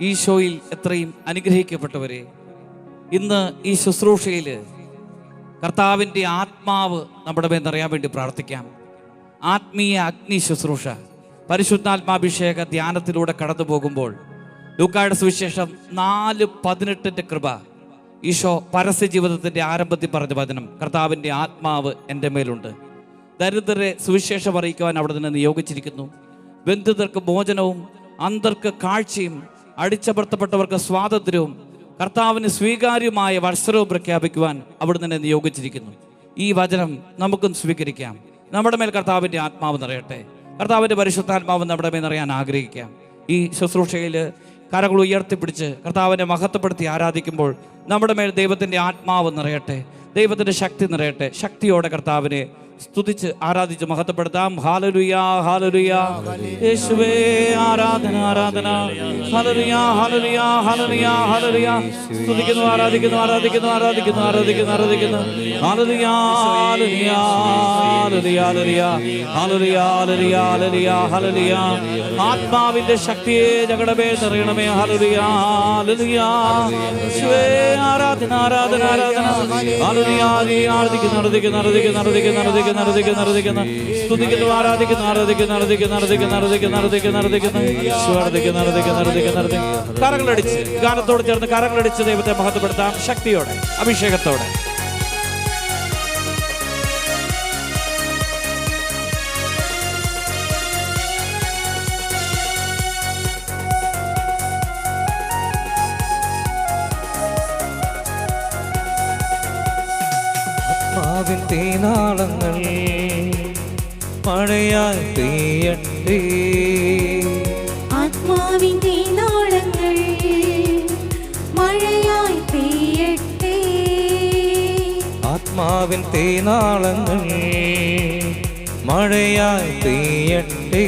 ഈശോയിൽ എത്രയും അനുഗ്രഹിക്കപ്പെട്ടവരെ, ഇന്ന് ഈ ശുശ്രൂഷയിൽ കർത്താവിൻ്റെ ആത്മാവ് നമ്മുടെ മേൽ നിറയാൻ വേണ്ടി പ്രാർത്ഥിക്കാം. ആത്മീയ അഗ്നി ശുശ്രൂഷ, പരിശുദ്ധാത്മാഭിഷേക ധ്യാനത്തിലൂടെ കടന്നു പോകുമ്പോൾ ലൂക്കായുടെ സുവിശേഷം 4:18 കൃപ, ഈശോ പരസ്യ ജീവിതത്തിൻ്റെ ആരംഭത്തിൽ പറഞ്ഞ വചനം, കർത്താവിൻ്റെ ആത്മാവ് എൻ്റെ മേലുണ്ട്. ദരിദ്രരെ സുവിശേഷം അറിയിക്കുവാൻ അവിടെ നിന്ന് നിയോഗിച്ചിരിക്കുന്നു. ബന്ധിതർക്ക് മോചനവും അന്ധർക്ക് കാഴ്ചയും അടിച്ചമർത്തപ്പെട്ടവർക്ക് സ്വാതന്ത്ര്യവും കർത്താവിന് സ്വീകാര്യമായ വത്സരവും പ്രഖ്യാപിക്കുവാൻ അവിടെ നിന്ന് നിയോഗിച്ചിരിക്കുന്നു. ഈ വചനം നമുക്കും സ്വീകരിക്കാം. നമ്മുടെ മേൽ കർത്താവിൻ്റെ ആത്മാവ് നിറയട്ടെ. കർത്താവിൻ്റെ പരിശുദ്ധാത്മാവ് നമ്മുടെ മേൽ നിറയാൻ ആഗ്രഹിക്കാം. ഈ ശുശ്രൂഷയിൽ കരങ്ങൾ ഉയർത്തിപ്പിടിച്ച് കർത്താവിനെ മഹത്വപ്പെടുത്തി ആരാധിക്കുമ്പോൾ നമ്മുടെ മേൽ ദൈവത്തിൻ്റെ ആത്മാവ് നിറയട്ടെ, ദൈവത്തിൻ്റെ ശക്തി നിറയട്ടെ. ശക്തിയോടെ കർത്താവിനെ സ്തുതിച്ച് ആരാധിച്ച് മഹത്വപ്പെടുത്താം. ഹല്ലേലൂയ, ഹല്ലേലൂയ, യേശുവേ ആരാധന, ആരാധന. Hallelujah, hallelujah, hallelujah, hallelujah. സ്തുതിക്കുന്നു, ആരാധിക്കുന്നു, ആരാധിക്കുന്നു, ആരാധിക്കുന്നു, ആരാധിക്കുന്നു, ആരാധിക്കുന്നു. Hallelujah, hallelujah, hallelujah, hallelujah, hallelujah, hallelujah, hallelujah. ആത്മാവിന്റെ ശക്തിയെ ഞങ്ങളുടെ മേൽ നിറയണമേ. ഹല്ലേലൂയ, ഹല്ലേലൂയ, യേശുവേ ആരാധന, ആരാധന, ആരാധന. ഹല്ലേലൂയ, ആരാധിക്കുന്നു, ആരാധിക്കുന്നു, ആരാധിക്കുന്നു, ആരാധിക്കുന്നു, സ്തുതിക്കുന്നു, ആരാധിക്കുന്നു, ആരാധിക്കുന്നു, ആരാധിക്കുന്നു, ആരാധിക്കുന്നു, ആരാധിക്കുന്നു, ആരാധിക്കുന്നു, ആരാധിക്കുന്നു. കരങ്ങളടിച്ച് ഗാനത്തോട് ചേർന്ന് കരങ്ങളടിച്ച് ദൈവത്തെ മഹത്വപ്പെടുത്താം ശക്തിയോടെ, അഭിഷേകത്തോടെ. തീനാളങ്ങൾ മഴയായി പെയ്യട്ടെ, ആത്മാവിൻ തീനാളങ്ങൾ മഴയായി പെയ്യട്ടെ, ആത്മാവിൻ തീനാളങ്ങൾ മഴയായി പെയ്യട്ടെ,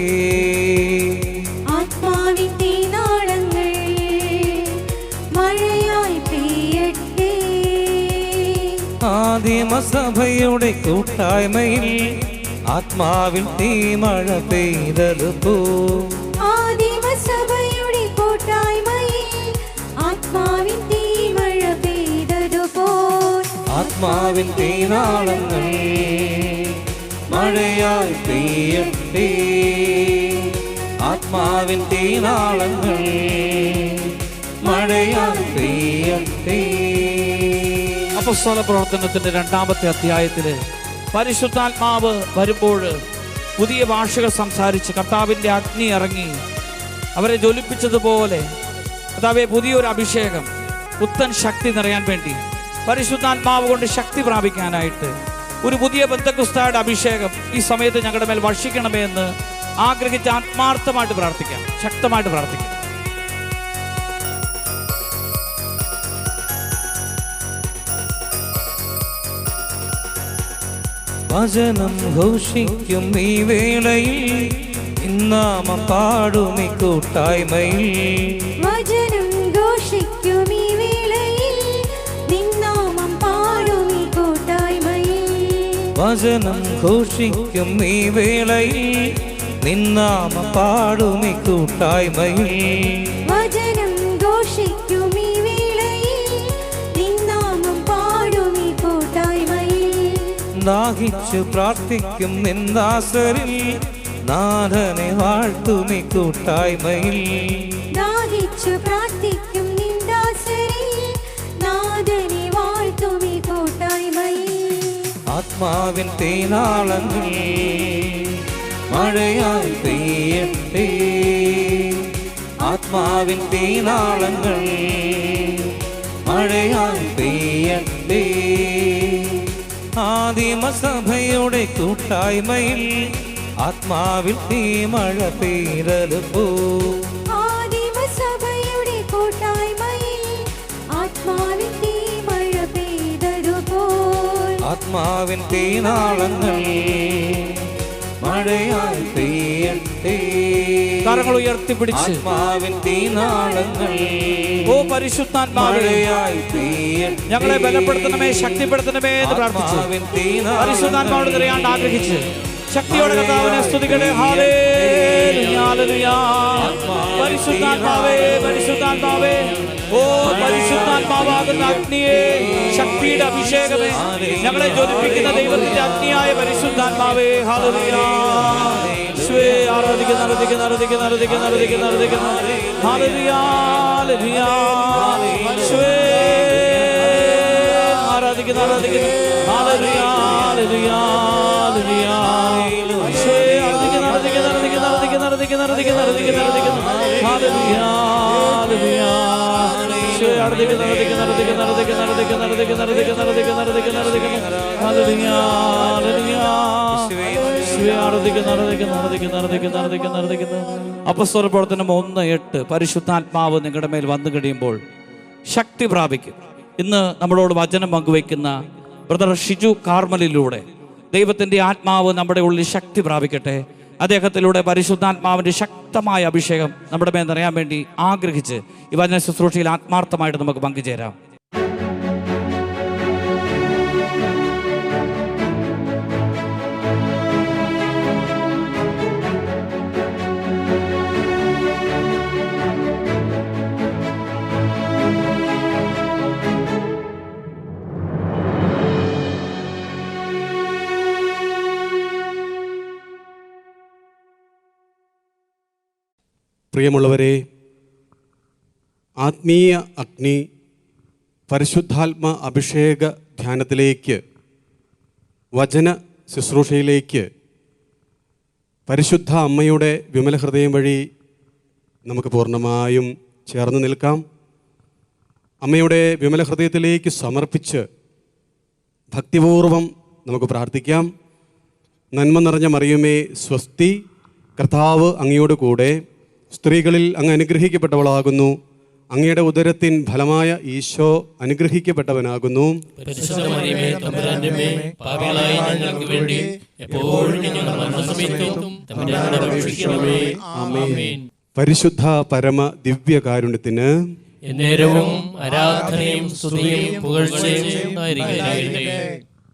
ആത്മാവിൻ തീനാളങ്ങൾ മഴയായി പെയ്യട്ടെ. ആദിമസഭയുടെ കൂട്ടായ്മയിൽ ആത്മാവിൽ തീമഴ പെയ്തതുപോ, ആദിമസഭയുടെ കൂട്ടായ്മയിൽ ആത്മാവിൻ തീമഴ പെയ്തതുപോൽ, ആത്മാവിൻ തീനാളങ്ങൾ മഴയായി പെയ്യട്ടെ, ആത്മാവിൻ തീനാളങ്ങൾ മഴയായി പെയ്യട്ടെ. അപ്പോസ്തല പ്രവർത്തനത്തിന്റെ 2-ാമത്തെ അധ്യായത്തില് പരിശുദ്ധാത്മാവ് വരുമ്പോൾ പുതിയ ഭാഷകൾ സംസാരിച്ച് കർത്താവിൻ്റെ അഗ്നി ഇറങ്ങി അവരെ ജ്വലിപ്പിച്ചതുപോലെ കർത്താവെ പുതിയൊരു അഭിഷേകം, പുത്തൻ ശക്തി നിറയാൻ വേണ്ടി പരിശുദ്ധാത്മാവ് കൊണ്ട് ശക്തി പ്രാപിക്കാനായിട്ട് ഒരു പുതിയ പെന്തക്കോസ്തായുടെ അഭിഷേകം ഈ സമയത്ത് ഞങ്ങളുടെ മേൽ വർഷിക്കണമേ എന്ന് ആഗ്രഹിച്ച് ആത്മാർത്ഥമായിട്ട് പ്രാർത്ഥിക്കാം, ശക്തമായിട്ട് പ്രാർത്ഥിക്കാം. വചനം ഘോഷിക്കും ഈ വേളയിൽ, ഇന്നാമം പാടും ഈ കൂട്ടായ്മയിൽ, വചനം ഘോഷിക്കും ഈ വേളയിൽ, നിന്നാമം പാടും ഈ കൂട്ടായ്മയിൽ, വചനം ഘോഷിക്കും ഈ വേളയിൽ, നിന്നാമം പാടും ഈ കൂട്ടായ്മയിൽ, വചനം ഘോഷിക്കും ഈ വേളയിൽ, നിന്നാമം പാടും ഈ കൂട്ടായ്മയിൽ. ദാഹിച്ചു പ്രാർത്ഥിക്കും നിന്ദാസരിൽ, നാഥനെ വാഴ്ത്തും ഈ കൂട്ടായ്മയിൽ, ദാഹിച്ചു പ്രാർത്ഥിക്കും നിന്ദാസരിൽ, നാഥനെ വാഴ്ത്തും ഈ കൂട്ടായ്മയിൽ. ആത്മാവിൻ തീനാളങ്ങൾ മഴയായി പെയ്യട്ടെ, ആത്മാവിൻ തീനാളങ്ങൾ മഴയായി പെയ്യട്ടെ, ആദിമസഭയുടെ കൂട്ടായ്മയിൽ ആത്മാവിൽ തീമഴ പെയ്തതുപോ, ആദിമസഭയുടെ കൂട്ടായ്മയിൽ ആത്മാവിൻ തീമഴ പെയ്തതുപോൽ, ആത്മാവിൻ തീനാളങ്ങൾ മഴയായി പെയ്യട്ടെ, കരങ്ങൾ ഉയർത്തിപ്പിടിച്ച് ആത്മാവിൻ തീനാളങ്ങൾ ഓ പരിശുദ്ധാത്മാവേ ഞങ്ങളെ ബലപ്പെടുത്തണമേ, ശക്തിപ്പെടുത്തണമേ എന്ന് പ്രാർത്ഥിച്ചു പരിശുദ്ധാത്മാവോട് നിറയാണ്ട് ആഗ്രഹിച്ച് ശക്തിയോടെ കർത്താവിനെ സ്തുതിക്കട്ടെ. Hallelujah, hallelujah. പരിശുദ്ധാത്മാവേ, പരിശുദ്ധാത്മാവേ, ഓ പരിശുദ്ധാത്മാവാകുന്ന അഗ്നിയെ, ശക്തിയുടെ അഭിഷേകമേ, ഞങ്ങളെ ജ്വലിപ്പിക്കുന്ന ദൈവത്തിന്റെ അഗ്നിയായ പരിശുദ്ധാത്മാവേ, ഹല്ലേലൂയ. ആരാധിക്കുന്നു, ആരാധിക്കുന്നു, ആരാധിക്കുന്നു, ആരാധിക്കുന്നു, ആരാധിക്കുന്നു, ആരാധിക്കുന്നു. Hallelujah, hallelujah. ആരാധിക്കുന്നു, ആരാധിക്കുന്നു. Hallelujah, hallelujah, hallelujah. ആരാധിക്കുന്നു, ആരാധിക്കുന്നു, ആരാധിക്കുന്നു, ആരാധിക്കുന്നു, ആരാധിക്കുന്നു, ആരാധിക്കുന്നു, ആരാധിക്കുന്നു, ആരാധിക്കുന്നു. Hallelujah, hallelujah. ആരാധിക്കുന്നു, ആരാധിക്കുന്നു, ആരാധിക്കുന്നു, ആരാധിക്കുന്നു, ആരാധിക്കുന്നു, ആരാധിക്കുന്നു, ആരാധിക്കുന്നു, ആരാധിക്കുന്നു, ആരാധിക്കുന്നു, ആരാധിക്കുന്നു. Hallelujah, hallelujah. അപ്പോസ്തല പ്രവർത്തനം 1:8 പരിശുദ്ധാത്മാവ് നിങ്ങളുടെ മേൽ വന്നു കഴിയുമ്പോൾ ശക്തി പ്രാപിക്കും. ഇന്ന് നമ്മളോട് വചനം പങ്കുവയ്ക്കുന്ന ബ്രദർ ഷിജു കാർമലിലൂടെ ദൈവത്തിൻ്റെ ആത്മാവ് നമ്മുടെ ഉള്ളിൽ ശക്തി പ്രാപിക്കട്ടെ. അദ്ദേഹത്തിലൂടെ പരിശുദ്ധാത്മാവിൻ്റെ ശക്തമായ അഭിഷേകം നമ്മുടെ മേൽ നിറയാൻ വേണ്ടി ആഗ്രഹിച്ച് ഈ വചന ശുശ്രൂഷയിൽ ആത്മാർത്ഥമായിട്ട് നമുക്ക് പങ്കുചേരാം. പ്രിയമുള്ളവരെ, ആത്മീയ അഗ്നി പരിശുദ്ധാത്മ അഭിഷേക ധ്യാനത്തിലേക്ക്, വചന ശുശ്രൂഷയിലേക്ക് പരിശുദ്ധ അമ്മയുടെ വിമല ഹൃദയം വഴി നമുക്ക് പൂർണ്ണമായും ചേർന്ന് നിൽക്കാം. അമ്മയുടെ വിമല ഹൃദയത്തിലേക്ക് സമർപ്പിച്ച് ഭക്തിപൂർവം നമുക്ക് പ്രാർത്ഥിക്കാം. നന്മ നിറഞ്ഞ മറിയമേ സ്വസ്തി, കർത്താവ് അങ്ങയോട് കൂടെ, സ്ത്രീകളിൽ അങ്ങ് അനുഗ്രഹിക്കപ്പെട്ടവളാകുന്നു. അങ്ങയുടെ ഉദരത്തിൻ ഫലമായ ഈശോ അനുഗ്രഹിക്കപ്പെട്ടവനാകുന്നു. പരിശുദ്ധ പരമ ദിവ്യകാരുണ്യത്തിന്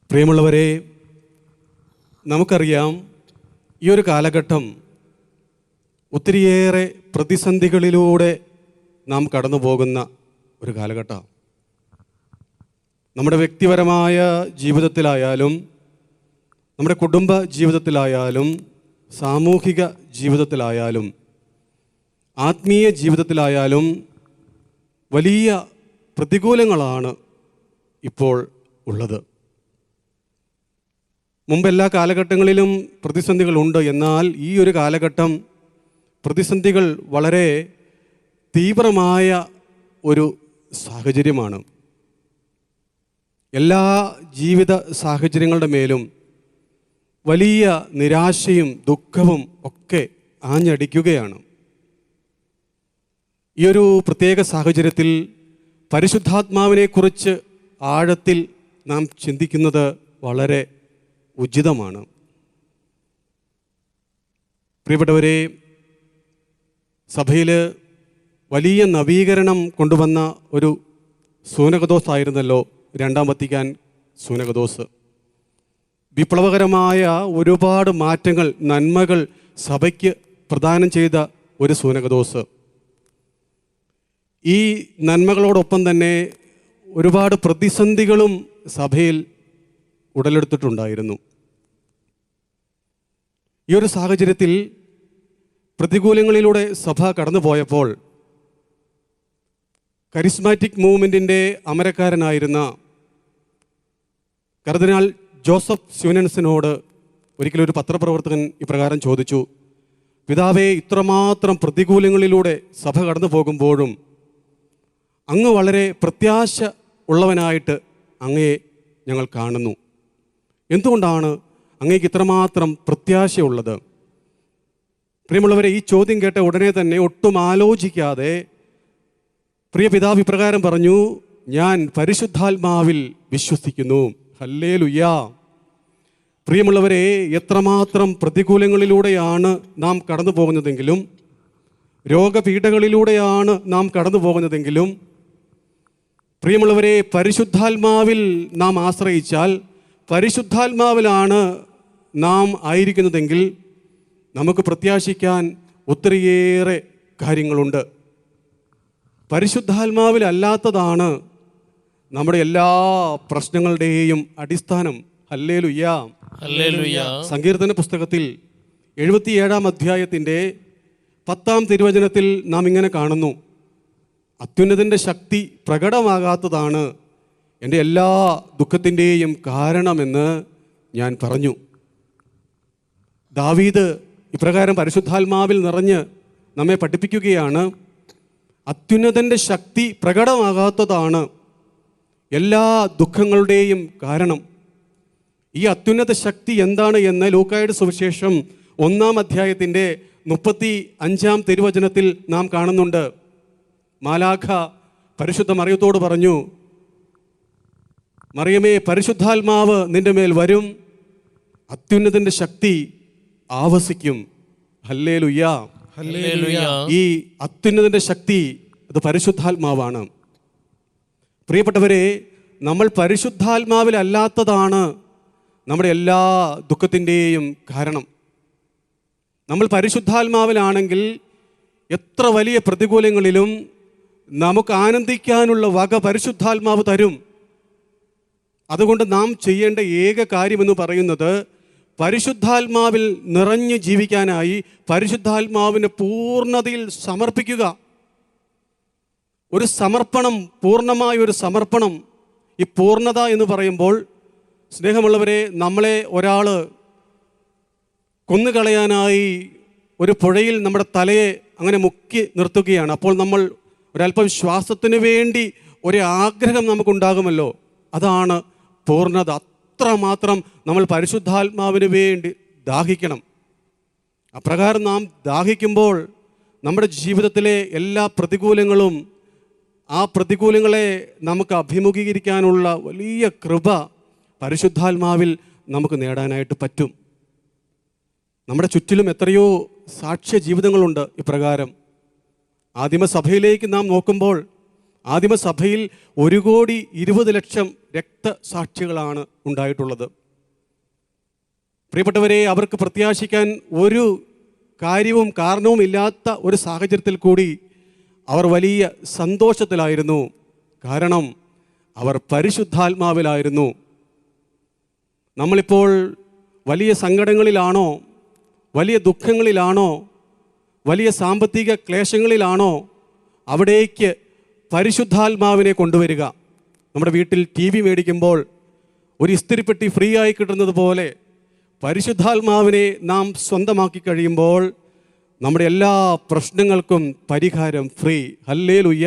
പ്രിയമുള്ളവരെ, നമുക്കറിയാം ഈ ഒരു കാലഘട്ടം ഒത്തിരിയേറെ പ്രതിസന്ധികളിലൂടെ നാം കടന്നു പോകുന്ന ഒരു കാലഘട്ടമാണ്. നമ്മുടെ വ്യക്തിപരമായ ജീവിതത്തിലായാലും, നമ്മുടെ കുടുംബ ജീവിതത്തിലായാലും, സാമൂഹിക ജീവിതത്തിലായാലും, ആത്മീയ ജീവിതത്തിലായാലും വലിയ പ്രതികൂലങ്ങളാണ് ഇപ്പോൾ ഉള്ളത്. മുമ്പെല്ലാ കാലഘട്ടങ്ങളിലും പ്രതിസന്ധികളുണ്ട്. എന്നാൽ ഈ ഒരു കാലഘട്ടം പ്രതിസന്ധികൾ വളരെ തീവ്രമായ ഒരു സാഹചര്യമാണ്. എല്ലാ ജീവിത സാഹചര്യങ്ങളുടെ മേലും വലിയ നിരാശയും ദുഃഖവും ഒക്കെ ആഞ്ഞടിക്കുകയാണ്. ഈ ഒരു പ്രത്യേക സാഹചര്യത്തിൽ പരിശുദ്ധാത്മാവിനെക്കുറിച്ച് ആഴത്തിൽ നാം ചിന്തിക്കുന്നത് വളരെ ഉചിതമാണ്. പ്രിയപ്പെട്ടവരെ, സഭയിൽ വലിയ നവീകരണം കൊണ്ടുവന്ന ഒരു സൂനകദോസ് ആയിരുന്നല്ലോ രണ്ടാം വത്തിക്കാൻ സൂനകദോസ്. വിപ്ലവകരമായ ഒരുപാട് മാറ്റങ്ങൾ, നന്മകൾ സഭയ്ക്ക് പ്രദാനം ചെയ്ത ഒരു സൂനകദോസ്. ഈ നന്മകളോടൊപ്പം തന്നെ ഒരുപാട് പ്രതിസന്ധികളും സഭയിൽ ഉടലെടുത്തിട്ടുണ്ടായിരുന്നു. ഈ ഒരു സാഹചര്യത്തിൽ പ്രതികൂലങ്ങളിലൂടെ സഭ കടന്നു പോയപ്പോൾ കരിസ്മാറ്റിക് മൂവ്മെൻറ്റിൻ്റെ അമരക്കാരനായിരുന്ന കർദിനാൾ ജോസഫ് സ്യൂനൻസിനോട് ഒരിക്കലൊരു പത്രപ്രവർത്തകൻ ഇപ്രകാരം ചോദിച്ചു: പിതാവേ, ഇത്രമാത്രം പ്രതികൂലങ്ങളിലൂടെ സഭ കടന്നു പോകുമ്പോഴും അങ്ങ് വളരെ പ്രത്യാശ ഉള്ളവനായിട്ട് അങ്ങയെ ഞങ്ങൾ കാണുന്നു. എന്തുകൊണ്ടാണ് അങ്ങേക്ക് ഇത്രമാത്രം പ്രത്യാശയുള്ളത്? പ്രിയമുള്ളവരെ, ഈ ചോദ്യം കേട്ട ഉടനെ തന്നെ ഒട്ടും ആലോചിക്കാതെ പ്രിയ പിതാവ് ഇപ്രകാരം പറഞ്ഞു: ഞാൻ പരിശുദ്ധാത്മാവിൽ വിശ്വസിക്കുന്നു. ഹല്ലേലൂയ. പ്രിയമുള്ളവരെ, എത്രമാത്രം പ്രതികൂലങ്ങളിലൂടെയാണ് നാം കടന്നു പോകുന്നതെങ്കിലും, രോഗപീഠകളിലൂടെയാണ് നാം കടന്നു പോകുന്നതെങ്കിലും, പ്രിയമുള്ളവരെ, പരിശുദ്ധാത്മാവിൽ നാം ആശ്രയിച്ചാൽ, പരിശുദ്ധാത്മാവിലാണ് നാം ആയിരിക്കുന്നതെങ്കിൽ നമുക്ക് പ്രത്യാശിക്കാൻ ഒത്തിരിയേറെ കാര്യങ്ങളുണ്ട്. പരിശുദ്ധാത്മാവിലല്ലാത്തതാണ് നമ്മുടെ എല്ലാ പ്രശ്നങ്ങളുടെയും അടിസ്ഥാനം. Hallelujah, hallelujah. സങ്കീർത്തന പുസ്തകത്തിൽ 77-ാം അധ്യായത്തിൻ്റെ 10-ാം തിരുവചനത്തിൽ നാം ഇങ്ങനെ കാണുന്നു: അത്യുന്നതൻ്റെ ശക്തി പ്രകടമാകാത്തതാണ് എൻ്റെ എല്ലാ ദുഃഖത്തിൻ്റെയും കാരണമെന്ന് ഞാൻ പറഞ്ഞു. ദാവീദ് ഇപ്രകാരം പരിശുദ്ധാത്മാവിൽ നിറഞ്ഞ് നമ്മെ പഠിപ്പിക്കുകയാണ്: അത്യുന്നതൻ്റെ ശക്തി പ്രകടമാകാത്തതാണ് എല്ലാ ദുഃഖങ്ങളുടെയും കാരണം. ഈ അത്യുന്നത ശക്തി എന്താണ് എന്ന് ലൂക്കായുടെ സുവിശേഷം 1-ാം അധ്യായത്തിൻ്റെ 35-ാം തിരുവചനത്തിൽ നാം കാണുന്നുണ്ട്. മാലാഖ പരിശുദ്ധ മറിയത്തോട് പറഞ്ഞു: മറിയമേ, പരിശുദ്ധാത്മാവ് നിന്റെ മേൽ വരും, അത്യുന്നതൻ്റെ ശക്തി ആവസിക്കും. Hallelujah, hallelujah. ഈ അത്യുന്നതൻ്റെ ശക്തി അത് പരിശുദ്ധാത്മാവാണ്. പ്രിയപ്പെട്ടവരെ, നമ്മൾ പരിശുദ്ധാത്മാവിലല്ലാത്തതാണ് നമ്മുടെ എല്ലാ ദുഃഖത്തിൻ്റെയും കാരണം. നമ്മൾ പരിശുദ്ധാത്മാവിലാണെങ്കിൽ എത്ര വലിയ പ്രതികൂലങ്ങളിലും നമുക്ക് ആനന്ദിക്കാനുള്ള വക പരിശുദ്ധാത്മാവ് തരും. അതുകൊണ്ട് നാം ചെയ്യേണ്ട ഏക കാര്യമെന്ന് പറയുന്നത് പരിശുദ്ധാത്മാവിൽ നിറഞ്ഞു ജീവിക്കാനായി പരിശുദ്ധാത്മാവിനെ പൂർണ്ണതയിൽ സമർപ്പിക്കുക. ഒരു സമർപ്പണം, പൂർണ്ണമായ ഒരു സമർപ്പണം. ഈ പൂർണ്ണത എന്ന് പറയുമ്പോൾ, സ്നേഹമുള്ളവരെ, നമ്മളെ ഒരാൾ കൊന്നുകളയാനായി ഒരു പുഴയിൽ നമ്മുടെ തലയെ അങ്ങനെ മുക്കി നിർത്തുകയാണ്. അപ്പോൾ നമ്മൾ ഒരല്പം ശ്വാസത്തിന് വേണ്ടി ഒരു ആഗ്രഹം നമുക്കുണ്ടാകുമല്ലോ. അതാണ് പൂർണ്ണത. അത്രമാത്രം നമ്മൾ പരിശുദ്ധാത്മാവിന് വേണ്ടി ദാഹിക്കണം. അപ്രകാരം നാം ദാഹിക്കുമ്പോൾ നമ്മുടെ ജീവിതത്തിലെ എല്ലാ പ്രതികൂലങ്ങളും, ആ പ്രതികൂലങ്ങളെ നമുക്ക് അഭിമുഖീകരിക്കാനുള്ള വലിയ കൃപ പരിശുദ്ധാത്മാവിൽ നമുക്ക് നേടാനായിട്ട് പറ്റും. നമ്മുടെ ചുറ്റിലും എത്രയോ സാക്ഷ്യ ജീവിതങ്ങളുണ്ട് ഇപ്രകാരം. ആദിമസഭയിലേക്ക് നാം നോക്കുമ്പോൾ ആദിമസഭയിൽ 1,20,00,000 രക്തസാക്ഷികളാണ് ഉണ്ടായിട്ടുള്ളത്. പ്രിയപ്പെട്ടവരെ, അവർക്ക് പ്രത്യാശിക്കാൻ ഒരു കാര്യവും കാരണവും ഇല്ലാത്ത ഒരു സാഹചര്യത്തിൽ കൂടി അവർ വലിയ സന്തോഷത്തിലായിരുന്നു. കാരണം അവർ പരിശുദ്ധാത്മാവിലായിരുന്നു. നമ്മളിപ്പോൾ വലിയ സങ്കടങ്ങളിലാണോ, വലിയ ദുഃഖങ്ങളിലാണോ, വലിയ സാമ്പത്തിക ക്ലേശങ്ങളിലാണോ, അവിടേക്ക് പരിശുദ്ധാത്മാവിനെ കൊണ്ടുവരിക. നമ്മുടെ വീട്ടിൽ TV മേടിക്കുമ്പോൾ ഒരു ഇസ്തിരിപ്പെട്ടി ഫ്രീ ആയി കിട്ടുന്നത് പോലെ പരിശുദ്ധാത്മാവിനെ നാം സ്വന്തമാക്കി കഴിയുമ്പോൾ നമ്മുടെ എല്ലാ പ്രശ്നങ്ങൾക്കും പരിഹാരം free. Hallelujah,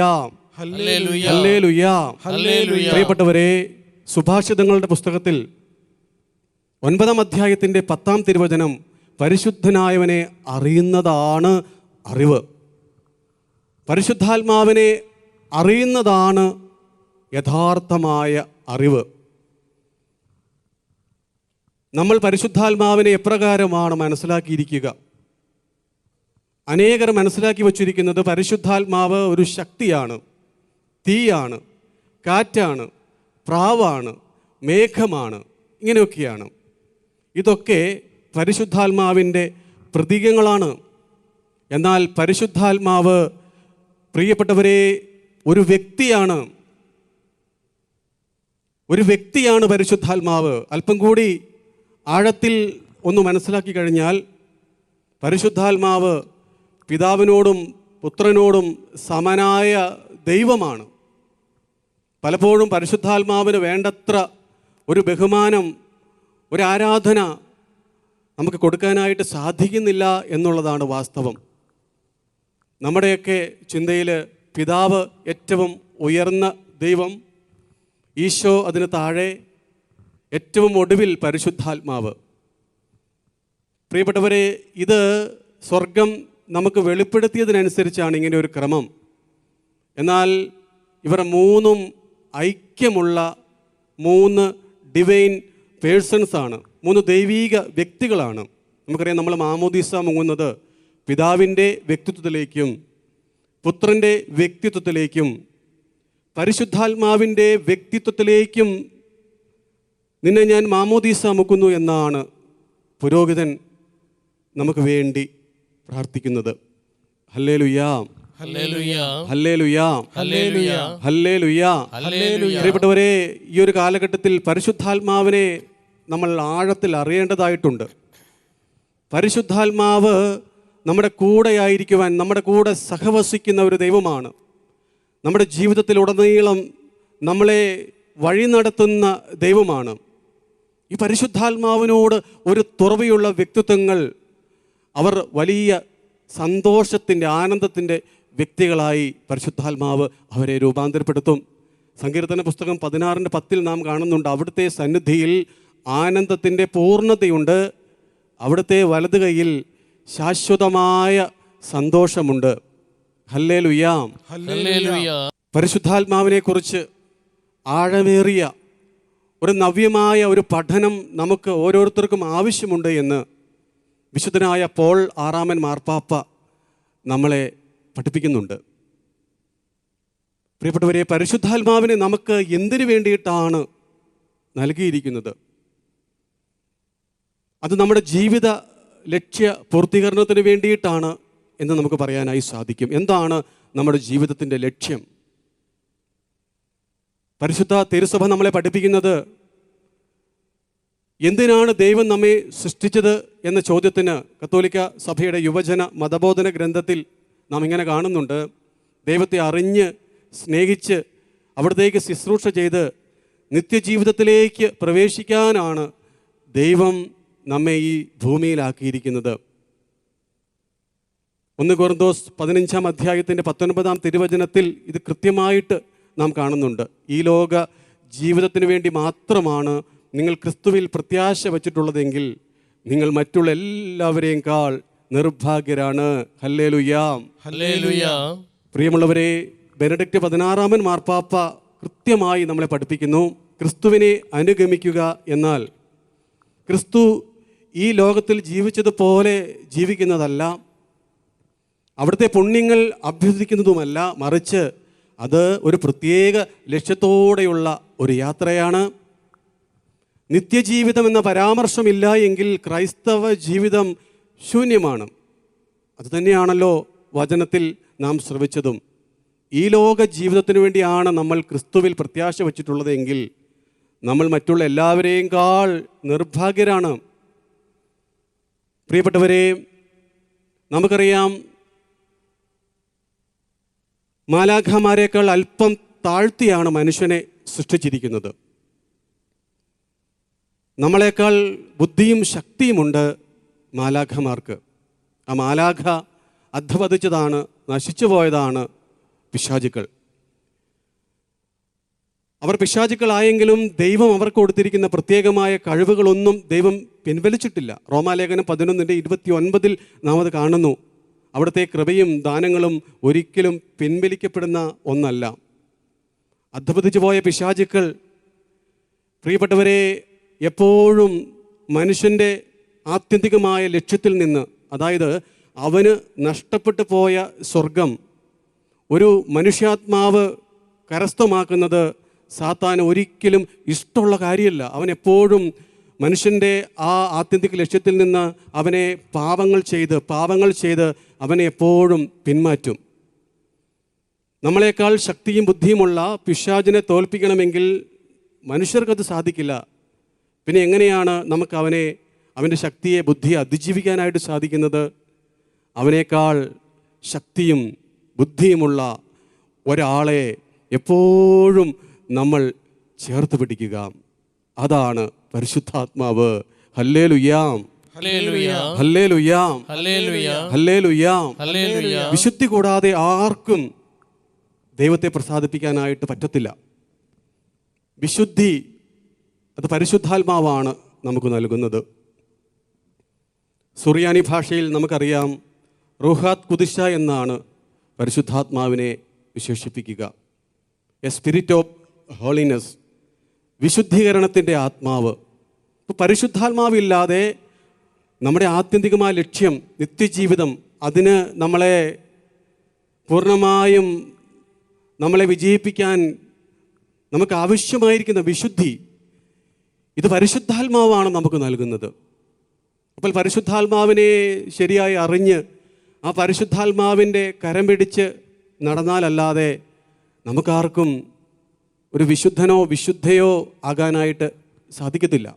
hallelujah, hallelujah, hallelujah. പ്രിയപ്പെട്ടവരെ, സുഭാഷിതങ്ങളുടെ പുസ്തകത്തിൽ 9-ാം അധ്യായത്തിൻ്റെ 10-ാം തിരുവചനം, പരിശുദ്ധനായവനെ അറിയുന്നതാണ് അറിവ്. പരിശുദ്ധാത്മാവിനെ അറിയുന്നതാണ് യഥാർത്ഥമായ അറിവ്. നമ്മൾ പരിശുദ്ധാത്മാവിനെ എപ്രകാരമാണ് മനസ്സിലാക്കിയിരിക്കുക? അനേകർ മനസ്സിലാക്കി വച്ചിരിക്കുന്നത് പരിശുദ്ധാത്മാവ് ഒരു ശക്തിയാണ്, തീയാണ്, കാറ്റാണ്, പ്രാവാണ്, മേഘമാണ്, ഇങ്ങനെയൊക്കെയാണ്. ഇതൊക്കെ പരിശുദ്ധാത്മാവിൻ്റെ പ്രതീകങ്ങളാണ്. എന്നാൽ പരിശുദ്ധാത്മാവ്, പ്രിയപ്പെട്ടവരെ, ഒരു വ്യക്തിയാണ്. ഒരു വ്യക്തിയാണ് പരിശുദ്ധാത്മാവ്. അല്പം കൂടി ആഴത്തിൽ ഒന്ന് മനസ്സിലാക്കി കഴിഞ്ഞാൽ പരിശുദ്ധാത്മാവ് പിതാവിനോടും പുത്രനോടും സമനായ ദൈവമാണ്. പലപ്പോഴും പരിശുദ്ധാത്മാവിന് വേണ്ടത്ര ഒരു ബഹുമാനം, ഒരു ആരാധന നമുക്ക് കൊടുക്കാനായിട്ട് സാധിക്കുന്നില്ല എന്നുള്ളതാണ് വാസ്തവം. നമ്മുടെയൊക്കെ ചിന്തയിൽ പിതാവ് ഏറ്റവും ഉയർന്ന ദൈവം, ഈശോ അതിന് താഴെ, ഏറ്റവും ഒടുവിൽ പരിശുദ്ധാത്മാവ്. പ്രിയപ്പെട്ടവരെ, ഇത് സ്വർഗം നമുക്ക് വെളിപ്പെടുത്തിയതിനനുസരിച്ചാണ് ഇങ്ങനെ ഒരു ക്രമം. എന്നാൽ ഇവർ മൂന്നും ഐക്യമുള്ള 3 ഡിവൈൻ പേഴ്സൺസ് ആണ്, 3 ദൈവീക വ്യക്തികളാണ്. നമുക്കറിയാം, നമ്മൾ മാമോദീസ മുങ്ങുന്നത് പിതാവിൻ്റെ വ്യക്തിത്വത്തിലേക്കും പുത്രൻ്റെ വ്യക്തിത്വത്തിലേക്കും പരിശുദ്ധാത്മാവിൻ്റെ വ്യക്തിത്വത്തിലേക്കും നിന്നെ ഞാൻ മാമോദീസ മുക്കുന്നു എന്നാണ് പുരോഹിതൻ നമുക്ക് വേണ്ടി പ്രാർത്ഥിക്കുന്നത്. ഹല്ലേലൂയാ, ഹല്ലേലൂയ, ഹല്ലേലൂയാ, ഹല്ലേലൂയ, ഹല്ലേലൂയാ. ഹല്ലേലൂയ. പ്രിയപ്പെട്ടവരെ, ഈ ഒരു കാലഘട്ടത്തിൽ പരിശുദ്ധാത്മാവിനെ നമ്മൾ ആഴത്തിൽ അറിയേണ്ടതായിട്ടുണ്ട്. പരിശുദ്ധാത്മാവ് നമ്മുടെ കൂടെയായിരിക്കുവാൻ, നമ്മുടെ കൂടെ സഹവസിക്കുന്ന ഒരു ദൈവമാണ്. നമ്മുടെ ജീവിതത്തിലുടനീളം നമ്മളെ വഴി നടത്തുന്ന ദൈവമാണ്. ഈ പരിശുദ്ധാത്മാവിനോട് ഒരു തുറവിയുള്ള വ്യക്തിത്വങ്ങൾ, അവർ വലിയ സന്തോഷത്തിൻ്റെ, ആനന്ദത്തിൻ്റെ വ്യക്തികളായി പരിശുദ്ധാത്മാവ് അവരെ രൂപാന്തരപ്പെടുത്തും. സങ്കീർത്തന പുസ്തകം 16:10 നാം കാണുന്നുണ്ട്, അവിടുത്തെ സന്നിധിയിൽ ആനന്ദത്തിൻ്റെ പൂർണ്ണതയുണ്ട്, അവിടുത്തെ വലതു കൈയിൽ ശാശ്വതമായ സന്തോഷമുണ്ട്. ഹല്ലേലൂയാ, ഹല്ലേലൂയ. പരിശുദ്ധാത്മാവിനെക്കുറിച്ച് ആഴമേറിയ ഒരു നവ്യമായ ഒരു പഠനം നമുക്ക് ഓരോരുത്തർക്കും ആവശ്യമുണ്ട് എന്ന് വിശുദ്ധനായ പോൾ 6 മാർപ്പാപ്പ നമ്മളെ പഠിപ്പിക്കുന്നുണ്ട്. പ്രിയപ്പെട്ടവരെ, പരിശുദ്ധാത്മാവിനെ നമുക്ക് എന്തിനു വേണ്ടിയിട്ടാണ് നൽകിയിരിക്കുന്നത്? അത് നമ്മുടെ ജീവിത ലക്ഷ്യ പൂർത്തീകരണത്തിന് വേണ്ടിയിട്ടാണ് എന്ന് നമുക്ക് പറയാനായി സാധിക്കും. എന്താണ് നമ്മുടെ ജീവിതത്തിൻ്റെ ലക്ഷ്യം? പരിശുദ്ധ തിരുസഭ നമ്മളെ പഠിപ്പിക്കുന്നത്, എന്തിനാണ് ദൈവം നമ്മെ സൃഷ്ടിച്ചത് എന്ന ചോദ്യത്തിന് കത്തോലിക്ക സഭയുടെ യുവജന മതബോധന ഗ്രന്ഥത്തിൽ നാം ഇങ്ങനെ കാണുന്നുണ്ട്, ദൈവത്തെ അറിഞ്ഞ് സ്നേഹിച്ച് അവിടത്തേക്ക് ശുശ്രൂഷ ചെയ്ത് നിത്യജീവിതത്തിലേക്ക് പ്രവേശിക്കാനാണ് ദൈവം നമ്മെ ഈ ഭൂമിയിലാക്കിയിരിക്കുന്നത്. 1 കൊരിന്തോസ് 15-19 തിരുവചനത്തിൽ ഇത് കൃത്യമായിട്ട് നാം കാണുന്നുണ്ട്. ഈ ലോക ജീവിതത്തിന് വേണ്ടി മാത്രമാണ് നിങ്ങൾ ക്രിസ്തുവിൽ പ്രത്യാശ വച്ചിട്ടുള്ളതെങ്കിൽ നിങ്ങൾ മറ്റുള്ള എല്ലാവരെയും കാൾ നിർഭാഗ്യരാണ്. ഹല്ലേലൂയാ, ഹല്ലേലൂയ. പ്രിയമുള്ളവരെ, ബെനഡിക്റ്റ് 16 മാർപ്പാപ്പ കൃത്യമായി നമ്മളെ പഠിപ്പിക്കുന്നു, ക്രിസ്തുവിനെ അനുഗമിക്കുക എന്നാൽ ക്രിസ്തു ഈ ലോകത്തിൽ ജീവിച്ചതുപോലെ ജീവിക്കുന്നതല്ല, അവിടുത്തെ പുണ്യങ്ങൾ അഭ്യസിക്കുന്നതുമല്ല, മറിച്ച് അത് ഒരു പ്രത്യേക ലക്ഷ്യത്തോടെയുള്ള ഒരു യാത്രയാണ്. നിത്യജീവിതം എന്ന പരാമർശമില്ല എങ്കിൽ ക്രൈസ്തവ ജീവിതം ശൂന്യമാണ്. അതുതന്നെയാണല്ലോ വചനത്തിൽ നാം ശ്രവിച്ചതും. ഈ ലോക ജീവിതത്തിന് വേണ്ടിയാണ് നമ്മൾ ക്രിസ്തുവിൽ പ്രത്യാശ വച്ചിട്ടുള്ളതെങ്കിൽ നമ്മൾ മറ്റുള്ള എല്ലാവരെയും കാൾ നിർഭാഗ്യരാണ്. പ്രിയപ്പെട്ടവരെ, നമുക്കറിയാം, മാലാഖമാരേക്കാൾ അല്പം താഴ്ത്തിയാണ് മനുഷ്യനെ സൃഷ്ടിച്ചിരിക്കുന്നത്. നമ്മളെക്കാൾ ബുദ്ധിയും ശക്തിയുമുണ്ട് മാലാഖമാർക്ക്. ആ മാലാഖ അധപതിച്ചതാണ്, നശിച്ചു പോയതാണ് പിശാചുക്കൾ. അവർ പിശാചുക്കളായെങ്കിലും ദൈവം അവർക്ക് കൊടുത്തിരിക്കുന്ന പ്രത്യേകമായ കഴിവുകളൊന്നും ദൈവം പിൻവലിച്ചിട്ടില്ല. റോമാലേഖനം 11:29 നാം അത് കാണുന്നു. അവിടുത്തെ കൃപയും ദാനങ്ങളും ഒരിക്കലും പിൻവലിക്കപ്പെടുന്ന ഒന്നല്ല. അധപതിച്ചു പോയ പിശാചുക്കൾ, പ്രിയപ്പെട്ടവരെ, എപ്പോഴും മനുഷ്യൻ്റെ ആത്യന്തികമായ ലക്ഷ്യത്തിൽ നിന്ന്, അതായത് അവന് നഷ്ടപ്പെട്ടു പോയ സ്വർഗം ഒരു മനുഷ്യാത്മാവ് കരസ്ഥമാക്കുന്നത് സാത്താന് ഒരിക്കലും ഇഷ്ടമുള്ള കാര്യമല്ല. അവൻ എപ്പോഴും മനുഷ്യൻ്റെ ആ ആത്യന്തിക ലക്ഷ്യത്തിൽ നിന്ന് അവനെ പാപങ്ങൾ ചെയ്ത് അവനെ എപ്പോഴും പിന്മാറ്റും. നമ്മളെക്കാൾ ശക്തിയും ബുദ്ധിയുമുള്ള പിശാചിനെ തോൽപ്പിക്കണമെങ്കിൽ മനുഷ്യർക്കത് സാധിക്കില്ല. പിന്നെ എങ്ങനെയാണ് നമുക്ക് അവൻ്റെ ശക്തിയെ, ബുദ്ധിയെ അതിജീവിക്കാനായിട്ട് സാധിക്കുന്നത്? അവനേക്കാൾ ശക്തിയും ബുദ്ധിയുമുള്ള ഒരാളെ എപ്പോഴും നമ്മൾ ചേർത്ത് പിടിക്കുക. അതാണ് പരിശുദ്ധാത്മാവ്. ഹല്ലേലൂയാ, ഹല്ലേലൂയ, ഹല്ലേലൂയാ, ഹല്ലേലൂയ, ഹല്ലേലൂയാ. ഹല്ലേലൂയ. വിശുദ്ധി കൂടാതെ ആർക്കും ദൈവത്തെ പ്രസാദിപ്പിക്കാനായിട്ട് പറ്റത്തില്ല. വിശുദ്ധി അത് പരിശുദ്ധാത്മാവാണ് നമുക്ക് നൽകുന്നത്. സുറിയാനി ഭാഷയിൽ നമുക്കറിയാം, റൂഹാത്ത് കുദിശ എന്നാണ് പരിശുദ്ധാത്മാവിനെ വിശേഷിപ്പിക്കുക. എ സ്പിരിറ്റ് ഓഫ് ഹോളിനെസ്, വിശുദ്ധീകരണത്തിൻ്റെ ആത്മാവ്. ഇപ്പോൾ പരിശുദ്ധാത്മാവില്ലാതെ നമ്മുടെ ആത്യന്തികമായ ലക്ഷ്യം നിത്യജീവിതം, അതിന് പൂർണ്ണമായും നമ്മളെ വിജയിപ്പിക്കാൻ നമുക്ക് ആവശ്യമായിരിക്കുന്ന വിശുദ്ധി, ഇത് പരിശുദ്ധാത്മാവാണ് നമുക്ക് നൽകുന്നത്. അപ്പോൾ പരിശുദ്ധാത്മാവിനെ ശരിയായി അറിഞ്ഞ് ആ പരിശുദ്ധാത്മാവിൻ്റെ കരം പിടിച്ച് നടന്നാലല്ലാതെ നമുക്കാർക്കും ഒരു വിശുദ്ധനോ വിശുദ്ധയോ ആകാനായിട്ട് സാധിക്കത്തില്ല.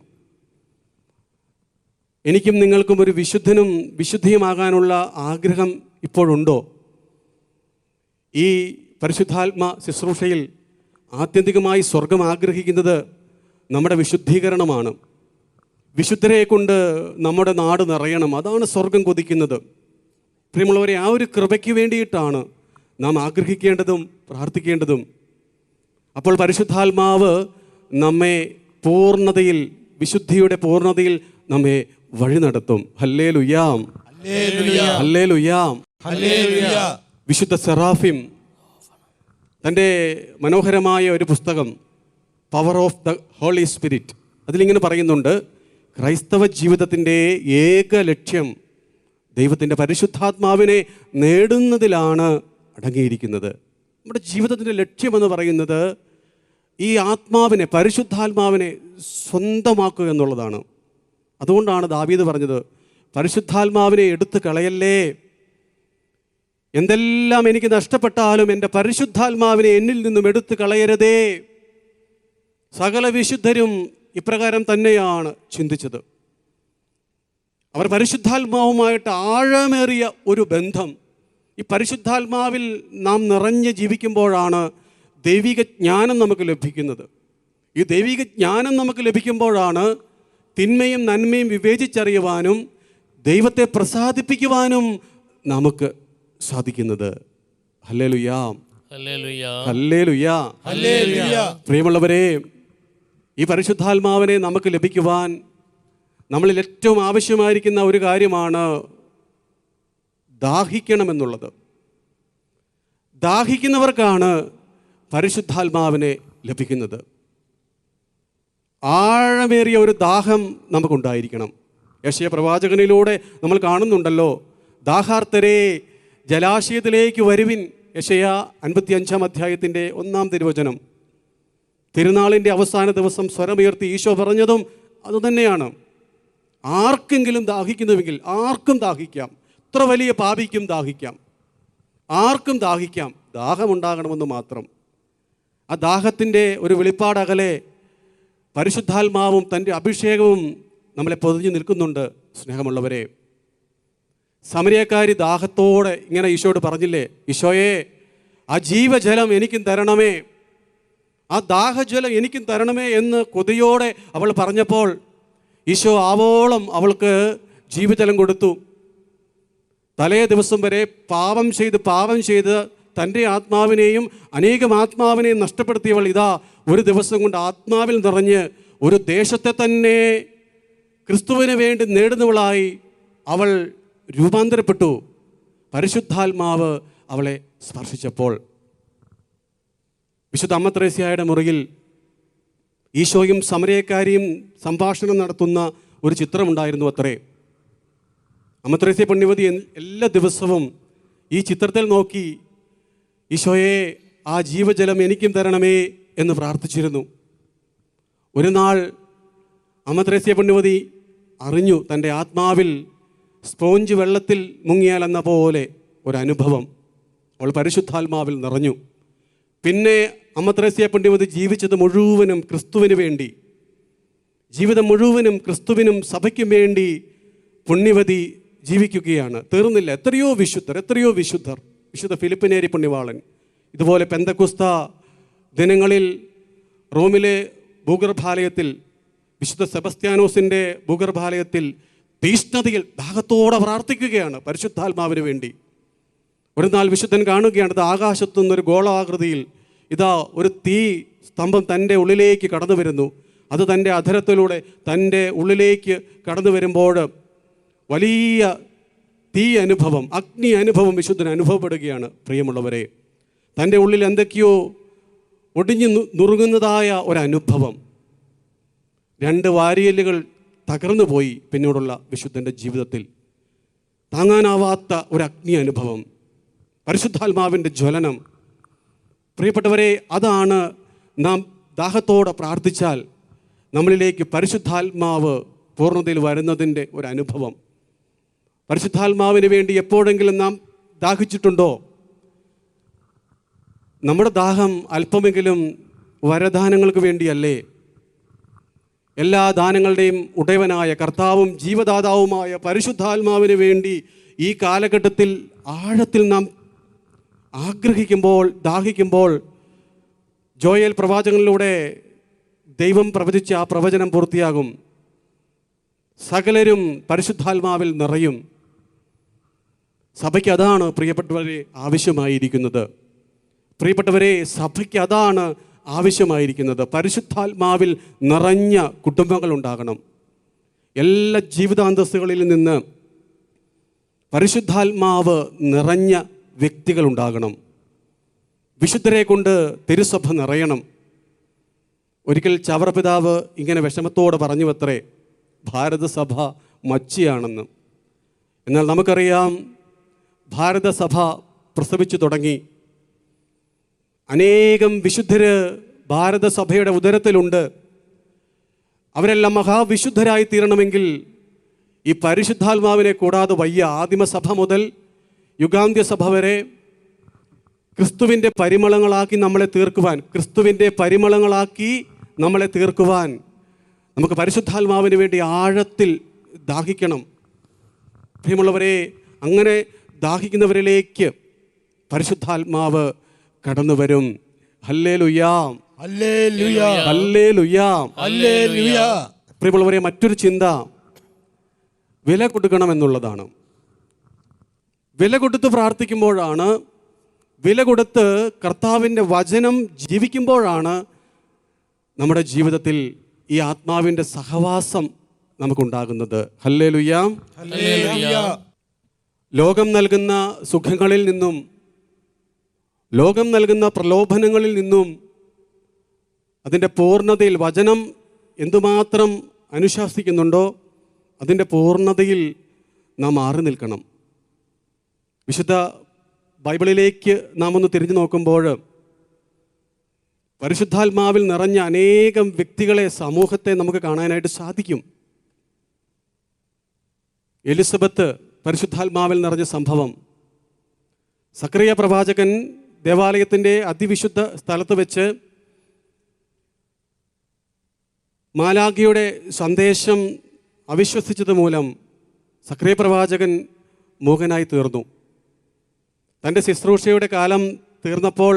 എനിക്കും നിങ്ങൾക്കും ഒരു വിശുദ്ധനും വിശുദ്ധിയുമാകാനുള്ള ആഗ്രഹം ഇപ്പോഴുണ്ടോ? ഈ പരിശുദ്ധാത്മ ശുശ്രൂഷയിൽ ആത്യന്തികമായി സ്വർഗം ആഗ്രഹിക്കുന്നത് നമ്മുടെ വിശുദ്ധീകരണമാണ്. വിശുദ്ധരെ കൊണ്ട് നമ്മുടെ നാട് നിറയണം, അതാണ് സ്വർഗം കൊതിക്കുന്നത്. പ്രിയമുള്ളവരെ, ആ ഒരു കൃപയ്ക്ക് വേണ്ടിയിട്ടാണ് നാം ആഗ്രഹിക്കേണ്ടതും പ്രാർത്ഥിക്കേണ്ടതും. അപ്പോൾ പരിശുദ്ധാത്മാവ് നമ്മെ പൂർണ്ണതയിൽ, വിശുദ്ധിയുടെ പൂർണ്ണതയിൽ നമ്മെ വഴി നടത്തും. ഹല്ലേലൂയാം, ഹല്ലേലൂയാം. വിശുദ്ധ സെറാഫിം തൻ്റെ മനോഹരമായ ഒരു പുസ്തകം power of the holy spirit, അതിലിങ്ങനെ പറയുന്നുണ്ട്, ക്രൈസ്തവ ജീവിതത്തിൻ്റെ ഏക ലക്ഷ്യം ദൈവത്തിൻ്റെ പരിശുദ്ധാത്മാവിനെ നേടുന്നതിലാണ് അടങ്ങിയിരിക്കുന്നത്. നമ്മുടെ ജീവിതത്തിൻ്റെ ലക്ഷ്യമെന്ന് പറയുന്നത് ഈ ആത്മാവിനെ, പരിശുദ്ധാത്മാവിനെ സ്വന്തമാക്കുക എന്നുള്ളതാണ്. അതുകൊണ്ടാണ് ദാവീദ് പറഞ്ഞത്, പരിശുദ്ധാത്മാവിനെ എടുത്തു കളയല്ലേ, എന്തെല്ലാം എനിക്ക് നഷ്ടപ്പെട്ടാലും എൻ്റെ പരിശുദ്ധാത്മാവിനെ എന്നിൽ നിന്നും എടുത്തു കളയരുതേ. സകല വിശുദ്ധരും ഇപ്രകാരം തന്നെയാണ് ചിന്തിച്ചത്. അവർ പരിശുദ്ധാത്മാവുമായിട്ട് ആഴമേറിയ ഒരു ബന്ധം, ഈ പരിശുദ്ധാത്മാവിൽ നാം നിറഞ്ഞ് ജീവിക്കുമ്പോഴാണ് ദൈവിക ജ്ഞാനം നമുക്ക് ലഭിക്കുന്നത്. ഈ ദൈവിക ജ്ഞാനം നമുക്ക് ലഭിക്കുമ്പോഴാണ് തിന്മയും നന്മയും വിവേചിച്ചറിയുവാനും ദൈവത്തെ പ്രസാദിപ്പിക്കുവാനും നമുക്ക് സാധിക്കുന്നത്. ഹല്ലേലൂയാ, ഹല്ലേലൂയാ, ഹല്ലേലൂയാ. പ്രിയമുള്ളവരെ, ഈ പരിശുദ്ധാത്മാവിനെ നമുക്ക് ലഭിക്കുവാൻ നമ്മളിൽ ഏറ്റവും ആവശ്യമായിരിക്കുന്ന ഒരു കാര്യമാണ് ദാഹിക്കണമെന്നുള്ളത്. ദാഹിക്കുന്നവർക്കാണ് പരിശുദ്ധാത്മാവിനെ ലഭിക്കുന്നത്. ആഴമേറിയ ഒരു ദാഹം നമുക്കുണ്ടായിരിക്കണം. യെശയ്യാ പ്രവാചകനിലൂടെ നമ്മൾ കാണുന്നുണ്ടല്ലോ, ദാഹാർത്തരെ ജലാശയത്തിലേക്ക് വരുവിൻ. യെശയ്യാ 55 അധ്യായത്തിൻ്റെ 1 തിരുവചനം. തിരുനാളിൻ്റെ അവസാന ദിവസം സ്വരമുയർത്തി ഈശോ പറഞ്ഞതും അതുതന്നെയാണ്. ആർക്കെങ്കിലും ദാഹിക്കുന്നുവെങ്കിൽ ആർക്കും ദാഹിക്കാം, എത്ര വലിയ പാപിക്കും ദാഹിക്കാം, ആർക്കും ദാഹിക്കാം. ദാഹമുണ്ടാകണമെന്ന് മാത്രം. ആ ദാഹത്തിൻ്റെ ഒരു വെളിപ്പാടകലെ പരിശുദ്ധാത്മാവും തൻ്റെ അഭിഷേകവും നമ്മളെ പൊതിഞ്ഞു നിൽക്കുന്നുണ്ട്. സ്നേഹമുള്ളവരെ, സമരിയക്കാരി ദാഹത്തോടെ ഇങ്ങനെ ഈശോയോട് പറഞ്ഞില്ലേ, ഈശോയെ ആ ജീവജലം എനിക്കും തരണമേ, ആ ദാഹജലം എനിക്കും തരണമേ എന്ന് കൊതിയോടെ അവൾ പറഞ്ഞപ്പോൾ ഈശോ ആവോളം അവൾക്ക് ജീവജലം കൊടുത്തു. തലേ ദിവസം വരെ പാപം ചെയ്ത് തൻ്റെ ആത്മാവിനെയും അനേകം ആത്മാവിനെയും നഷ്ടപ്പെടുത്തിയവൾ ഇതാ ഒരു ദിവസം കൊണ്ട് ആത്മാവിൽ നിറഞ്ഞ് ഒരു ദേശത്തെ തന്നെ ക്രിസ്തുവിന് വേണ്ടി നേടുന്നവളായി അവൾ രൂപാന്തരപ്പെട്ടു. പരിശുദ്ധാത്മാവ് അവളെ സ്പർശിച്ചപ്പോൾ. വിശുദ്ധ അമ്മ ത്രേസ്യായുടെ മുറിയിൽ ഈശോയും സമരയക്കാരിയും സംഭാഷണം നടത്തുന്ന ഒരു ചിത്രമുണ്ടായിരുന്നു അത്രേ. അമ്മ ത്രേസ്യ പുണ്യവതി എല്ലാ ദിവസവും ഈ ചിത്രത്തിൽ നോക്കി ഈശോയെ ആ ജീവജലം എനിക്കും തരണമേ എന്ന് പ്രാർത്ഥിച്ചിരുന്നു. ഒരു നാൾ അമ്മ ത്രേസ്യ പുണ്യവതി അറിഞ്ഞു, തൻ്റെ ആത്മാവിൽ സ്പോഞ്ച് വെള്ളത്തിൽ മുങ്ങിയാലെന്ന പോലെ ഒരനുഭവം. അവൾ പരിശുദ്ധാത്മാവിൽ നിറഞ്ഞു. പിന്നെ അമ്മ ത്രേസ്യ പുണ്യവതി ജീവിച്ചത് മുഴുവനും ക്രിസ്തുവിന് വേണ്ടി, ജീവിതം മുഴുവനും ക്രിസ്തുവിനും സഭയ്ക്കും വേണ്ടി പുണ്യവതി ജീവിക്കുകയാണ്. തീർന്നില്ല, എത്രയോ വിശുദ്ധർ. വിശുദ്ധ ഫിലിപ്പിനേരി പുണ്യവാളൻ, ഇതുപോലെ പെന്തക്കുസ്ത ദിനങ്ങളിൽ റോമിലെ ഭൂഗർഭാലയത്തിൽ, വിശുദ്ധ സെബസ്ത്യാനോസിൻ്റെ ഭൂഗർഭാലയത്തിൽ തീഷ്ണതയിൽ ദാഹത്തോടെ പ്രാർത്ഥിക്കുകയാണ് പരിശുദ്ധാത്മാവിന് വേണ്ടി. ഒരു നാൾ വിശുദ്ധൻ കാണുകയാണ്, ഇത് ആകാശത്തു നിന്നൊരു ഗോളാകൃതിയിൽ ഇതാ ഒരു തീ സ്തംഭം തൻ്റെ ഉള്ളിലേക്ക് കടന്നു വരുന്നു. അത് തൻ്റെ അധരത്തിലൂടെ തൻ്റെ ഉള്ളിലേക്ക് കടന്നു വരുമ്പോൾ വലിയ തീ അനുഭവം, അഗ്നി അനുഭവം വിശുദ്ധന് അനുഭവപ്പെടുകയാണ്. പ്രിയമുള്ളവരെ, തൻ്റെ ഉള്ളിൽ എന്തൊക്കെയോ ഒടിഞ്ഞു നുറുങ്ങുന്നതായ ഒരനുഭവം. 2 വാരിയലുകൾ തകർന്നു പോയി പിന്നീടുള്ള വിശുദ്ധൻ്റെ ജീവിതത്തിൽ. താങ്ങാനാവാത്ത ഒരു അഗ്നി അനുഭവം, പരിശുദ്ധാത്മാവിൻ്റെ ജ്വലനം. പ്രിയപ്പെട്ടവരെ, അതാണ് നാം ദാഹത്തോടെ പ്രാർത്ഥിച്ചാൽ നമ്മളിലേക്ക് പരിശുദ്ധാത്മാവ് പൂർണ്ണതയിൽ വരുന്നതിൻ്റെ ഒരു അനുഭവം. പരിശുദ്ധാത്മാവിന് വേണ്ടി എപ്പോഴെങ്കിലും നാം ദാഹിച്ചിട്ടുണ്ടോ? നമ്മുടെ ദാഹം അല്പമെങ്കിലും വരദാനങ്ങൾക്ക് വേണ്ടിയല്ലേ? എല്ലാ ദാനങ്ങളുടെയും ഉടയവനായ കർത്താവും ജീവദാതാവുമായ പരിശുദ്ധാത്മാവിന് വേണ്ടി ഈ കാലഘട്ടത്തിൽ ആഴത്തിൽ നാം ആഗ്രഹിക്കുമ്പോൾ, ദാഹിക്കുമ്പോൾ, ജോയേൽ പ്രവാചകനിലൂടെ ദൈവം പ്രവചിച്ച ആ പ്രവചനം പൂർത്തിയാകും. സകലരും പരിശുദ്ധാത്മാവിൽ നിറയും. സഭയ്ക്ക് അതാണ് പ്രിയപ്പെട്ടവരെ ആവശ്യമായിരിക്കുന്നത്. പ്രിയപ്പെട്ടവരെ, സഭയ്ക്ക് അതാണ് ആവശ്യമായിരിക്കുന്നത്. പരിശുദ്ധാത്മാവിൽ നിറഞ്ഞ കുടുംബങ്ങൾ ഉണ്ടാകണം. എല്ലാ ജീവിതാന്തസ്തുകളിൽ നിന്ന് പരിശുദ്ധാത്മാവ് നിറഞ്ഞ വ്യക്തികളുണ്ടാകണം. വിശുദ്ധരെ കൊണ്ട് തിരുസഭ നിറയണം. ഒരിക്കൽ ചവറപിതാവ് ഇങ്ങനെ വിഷമത്തോടെ പറഞ്ഞുവത്രേ, ഭാരതസഭ മച്ചിയാണെന്ന്. എന്നാൽ നമുക്കറിയാം, ഭാരതസഭ പ്രസവിച്ചു തുടങ്ങി. അനേകം വിശുദ്ധര് ഭാരതസഭയുടെ ഉദരത്തിലുണ്ട്. അവരെല്ലാം മഹാവിശുദ്ധരായി തീരണമെങ്കിൽ ഈ പരിശുദ്ധാത്മാവിനെ കൂടാതെ വയ്യ. ആദിമസഭ മുതൽ യുഗാന്ത്യസഭ വരെ ക്രിസ്തുവിൻ്റെ പരിമളങ്ങളാക്കി നമ്മളെ തീർക്കുവാൻ, നമുക്ക് പരിശുദ്ധാത്മാവിന് വേണ്ടി ആഴത്തിൽ ദാഹിക്കണം. പ്രിയമുള്ളവരെ, അങ്ങനെ ദാഹിക്കുന്നവരിലേക്ക് പരിശുദ്ധാത്മാവ് കടന്നു വരും. ഹല്ലേലൂയാ, ഹല്ലേലൂയാ, ഹല്ലേലൂയാ, ഹല്ലേലൂയാ. പ്രിയമുള്ളവരെ, മറ്റൊരു ചിന്ത വില കൊടുക്കണമെന്നുള്ളതാണ്. വില കൊടുത്ത് പ്രാർത്ഥിക്കുമ്പോഴാണ്, വില കൊടുത്ത് കർത്താവിൻ്റെ വചനം ജീവിക്കുമ്പോഴാണ് നമ്മുടെ ജീവിതത്തിൽ ഈ ആത്മാവിൻ്റെ സഹവാസം നമുക്കുണ്ടാകുന്നത്. ഹല്ലേലൂയാ, ഹല്ലേലൂയാ. ലോകം നൽകുന്ന സുഖങ്ങളിൽ നിന്നും, ലോകം നൽകുന്ന പ്രലോഭനങ്ങളിൽ നിന്നും അതിൻ്റെ പൂർണ്ണതയിൽ വചനം എന്തുമാത്രം അനുശാസിക്കുന്നുണ്ടോ അതിൻ്റെ പൂർണ്ണതയിൽ നാം മാറി നിൽക്കണം. വിശുദ്ധ ബൈബിളിലേക്ക് നാം ഒന്ന് തിരിഞ്ഞു നോക്കുമ്പോൾ പരിശുദ്ധാത്മാവിൽ നിറഞ്ഞ അനേകം വ്യക്തികളെ, സമൂഹത്തെ നമുക്ക് കാണാനായിട്ട് സാധിക്കും. എലിസബത്ത് പരിശുദ്ധാത്മാവിൽ നിറഞ്ഞ സംഭവം. സക്കറിയ പ്രവാചകൻ ദേവാലയത്തിൻ്റെ അതിവിശുദ്ധ സ്ഥലത്ത് വെച്ച് മാലാഖയുടെ സന്ദേശം അവിശ്വസിച്ചത് മൂലം സക്കറിയ പ്രവാചകൻ മൂകനായി തീർന്നു. തൻ്റെ ശുശ്രൂഷയുടെ കാലം തീർന്നപ്പോൾ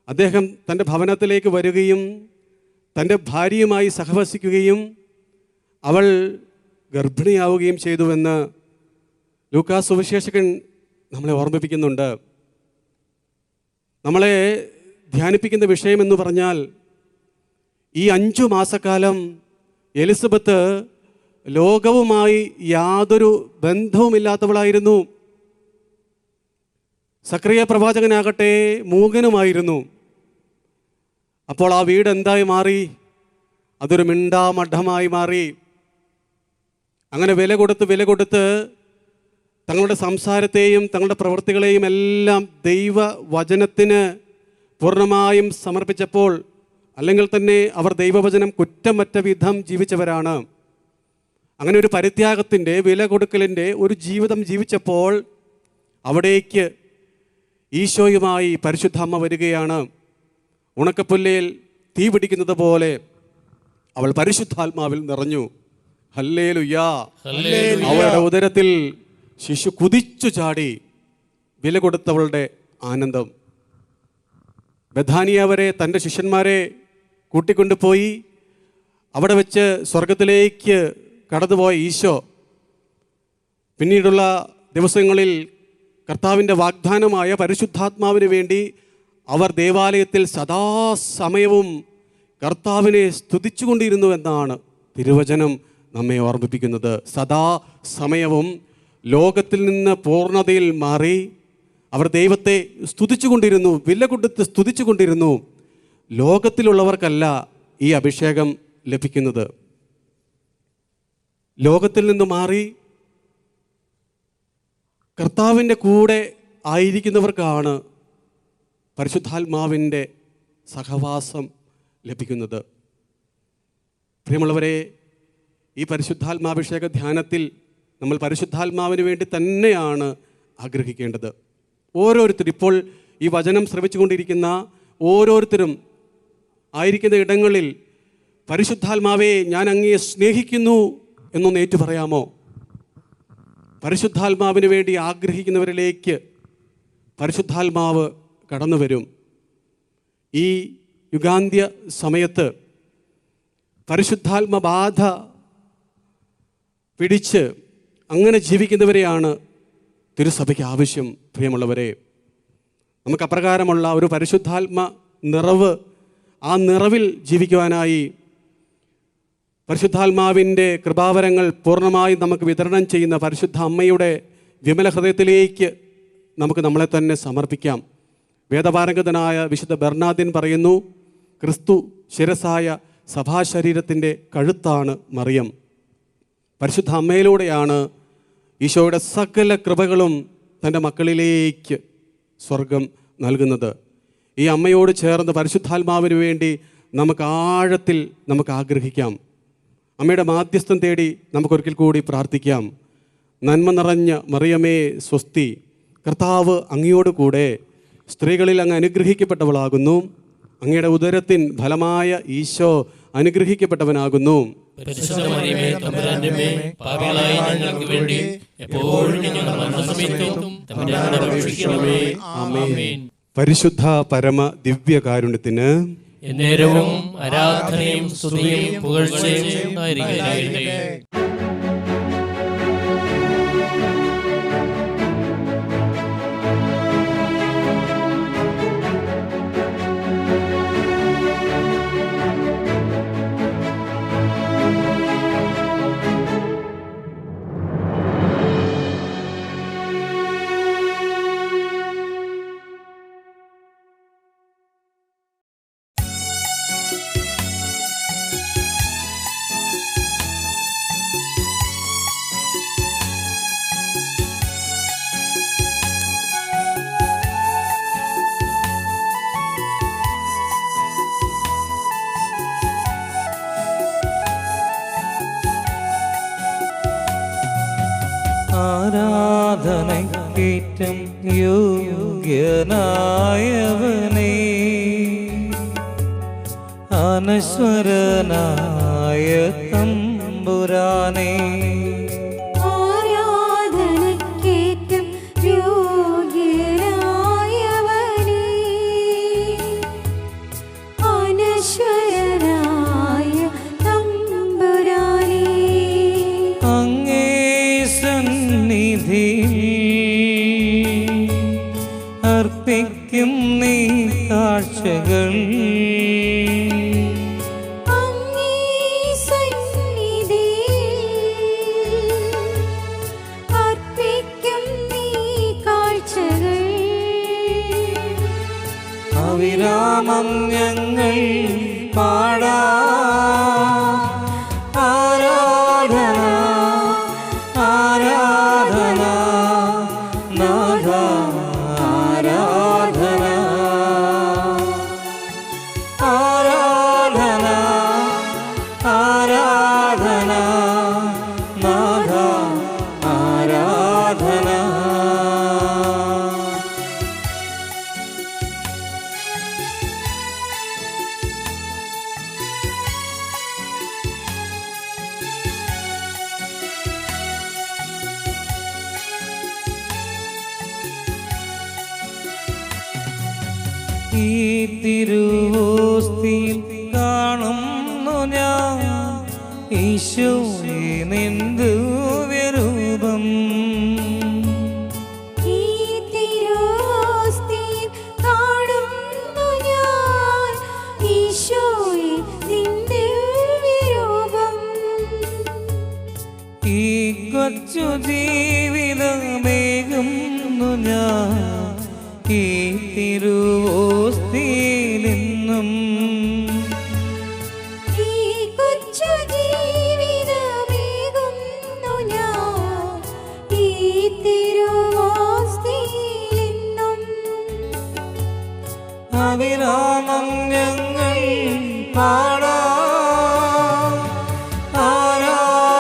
അദ്ദേഹം തൻ്റെ ഭവനത്തിലേക്ക് വരികയും തൻ്റെ ഭാര്യയുമായി സഹവസിക്കുകയും അവൾ ഗർഭിണിയാവുകയും ചെയ്തുവെന്ന് ലൂക്കാസ് സുവിശേഷകൻ നമ്മളെ ഓർമ്മിപ്പിക്കുന്നുണ്ട്. നമ്മളെ ധ്യാനിപ്പിക്കുന്ന വിഷയമെന്ന് പറഞ്ഞാൽ, ഈ 5 മാസക്കാലം എലിസബത്ത് ലോകവുമായി യാതൊരു ബന്ധവുമില്ലാത്തവളായിരുന്നു. സക്കറിയ പ്രവാചകനാകട്ടെ മൂകനുമായിരുന്നു. അപ്പോൾ ആ വീട് എന്തായി മാറി? അതൊരു മിണ്ടാമഠമായി മാറി. അങ്ങനെ വില കൊടുത്ത് തങ്ങളുടെ സംസാരത്തെയും തങ്ങളുടെ പ്രവൃത്തികളെയും എല്ലാം ദൈവവചനത്തിന് പൂർണ്ണമായും സമർപ്പിച്ചപ്പോൾ, അല്ലെങ്കിൽ തന്നെ അവർ ദൈവവചനം കുറ്റമറ്റ വിധം ജീവിച്ചവരാണ്. അങ്ങനെ ഒരു പരിത്യാഗത്തിൻ്റെ, വില കൊടുക്കലിൻ്റെ ഒരു ജീവിതം ജീവിച്ചപ്പോൾ അവിടേക്ക് ഈശോയുമായി പരിശുദ്ധ അമ്മ വരികയാണ്. ഉണക്കപ്പുല്ലയിൽ തീ പിടിക്കുന്നത് പോലെ അവൾ പരിശുദ്ധാത്മാവിൽ നിറഞ്ഞു. ഹല്ലേലൂയാ, ഹല്ലേലൂയാ. അവളുടെ ഉദരത്തിൽ ശിശു കുതിച്ചു ചാടി. വില കൊടുത്തവളുടെ ആനന്ദം. ബഥാനിയ വരെ തൻ്റെ ശിഷ്യന്മാരെ കൂട്ടിക്കൊണ്ടുപോയി അവിടെ വെച്ച് സ്വർഗത്തിലേക്ക് കടന്നുപോയ ഈശോ പിന്നീടുള്ള ദിവസങ്ങളിൽ കർത്താവിൻ്റെ വാഗ്ദാനമായ പരിശുദ്ധാത്മാവിന് വേണ്ടി അവർ ദേവാലയത്തിൽ സദാസമയവും കർത്താവിനെ സ്തുതിച്ചുകൊണ്ടിരുന്നു എന്നാണ് തിരുവചനം നമ്മെ ഓർമ്മിപ്പിക്കുന്നത്. സദാസമയവും ലോകത്തിൽ നിന്ന് പൂർണ്ണതയിൽ മാറി അവർ ദൈവത്തെ സ്തുതിച്ചുകൊണ്ടിരുന്നു, വില കൊടുത്ത് സ്തുതിച്ചുകൊണ്ടിരുന്നു. ലോകത്തിലുള്ളവർക്കല്ല ഈ അഭിഷേകം ലഭിക്കുന്നത്. ലോകത്തിൽ നിന്ന് മാറി കർത്താവിൻ്റെ കൂടെ ആയിരിക്കുന്നവർക്കാണ് പരിശുദ്ധാത്മാവിൻ്റെ സഹവാസം ലഭിക്കുന്നത്. പ്രിയമുള്ളവരെ, ഈ പരിശുദ്ധാത്മാഭിഷേക ധ്യാനത്തിൽ നമ്മൾ പരിശുദ്ധാത്മാവിന് വേണ്ടി തന്നെയാണ് ആഗ്രഹിക്കേണ്ടത്. ഓരോരുത്തരും ഇപ്പോൾ ഈ വചനം ശ്രവിച്ചുകൊണ്ടിരിക്കുന്ന ഓരോരുത്തരും ആയിരിക്കുന്ന ഇടങ്ങളിൽ പരിശുദ്ധാത്മാവേ ഞാൻ അങ്ങയെ സ്നേഹിക്കുന്നു എന്നൊന്ന് ഏറ്റു പറയാമോ? പരിശുദ്ധാത്മാവിന് വേണ്ടി ആഗ്രഹിക്കുന്നവരിലേക്ക് പരിശുദ്ധാത്മാവ് കടന്നു വരും. ഈ യുഗാന്ത്യ സമയത്ത് പരിശുദ്ധാത്മബാധ പിടിച്ച് അങ്ങനെ ജീവിക്കുന്നവരെയാണ് തിരുസഭയ്ക്ക് ആവശ്യം. പ്രിയമുള്ളവരെ, നമുക്ക് അപ്രകാരമുള്ള ഒരു പരിശുദ്ധാത്മ നിറവ്, ആ നിറവിൽ ജീവിക്കുവാനായി പരിശുദ്ധാത്മാവിൻ്റെ കൃപാവരങ്ങൾ പൂർണ്ണമായും നമുക്ക് വിതരണം ചെയ്യുന്ന പരിശുദ്ധ അമ്മയുടെ വിമല ഹൃദയത്തിലേക്ക് നമുക്ക് നമ്മളെ തന്നെ സമർപ്പിക്കാം. വേദപാരംഗതനായ വിശുദ്ധ ബെർണാദിൻ പറയുന്നു, ക്രിസ്തു ശിരസായ സഭാശരീരത്തിൻ്റെ കഴുത്താണ് മറിയം. പരിശുദ്ധ അമ്മയിലൂടെയാണ് ഈശോയുടെ സകല കൃപകളും തൻ്റെ മക്കളിലേക്ക് സ്വർഗം നൽകുന്നത്. ഈ അമ്മയോട് ചേർന്ന് പരിശുദ്ധാത്മാവിന് വേണ്ടി നമുക്ക് ആഴത്തിൽ നമുക്ക് ആഗ്രഹിക്കാം. അമ്മയുടെ മാധ്യസ്ഥം തേടി നമുക്കൊരിക്കൽ കൂടി പ്രാർത്ഥിക്കാം. നന്മ നിറഞ്ഞ മറിയമേ സ്വസ്തി, കർത്താവ് അങ്ങയോട് കൂടെ സ്ത്രീകളിൽ അങ്ങ് അനുഗ്രഹിക്കപ്പെട്ടവളാകുന്നു. അങ്ങയുടെ ഉദരത്തിൻ ഫലമായ ഈശോ അനുഗ്രഹിക്കപ്പെട്ടവനാകുന്നു. പരിശുദ്ധ പരമ ദിവ്യകാരുണ്യത്തിന് എന്നേരവും ആരാധനയും സ്തുതിയും പുകഴ്ചയും ഉണ്ടായിരിക്കട്ടെ. ആരാധനയ്ക്കേറ്റം യോഗ്യനായവനേ, അനശ്വരനായ തമ്പുരാനേ, ആരാധനയ്ക്കേറ്റം യോഗ്യനായവനേ, അനശ്വരനായ തമ്പുരാനേ, അങ്ങേ സന്നിധിയിൽ അർപ്പിക്കും നീ കാഴ്ചകൾ, അങ്ങേ സന്നിധിയിൽ അർപ്പിക്കും നീ കാഴ്ചകൾ, അവിരാമം ഞങ്ങൾ പാടാം ആരാധന ആരാധന നാഥ ആരാധന ആരാധന ആരാധന നാഥ ആരാധന. ഈ തിരുവോസ്തിയിൽ കാണുന്നു ഞാൻ ഈശോയെ നിൻ ദിവ്യരൂപം, ഈ തിരുവോസ്തിയിൽ കാണുന്നു ഞാൻ ഈശോയെ നിൻ ദിവ്യരൂപം, ഈ കൊച്ചു ജീവിതമേകുന്നു ഞാൻ ഈ തിരുവോസ്തിയിലെന്നും, ഈ കൊച്ചു ജീവിതമേകുന്നു ഞാൻ ഈ തിരുവോസ്തിയിലെന്നും, അവിരാമം ഞങ്ങൾ പാടാം ആരാധന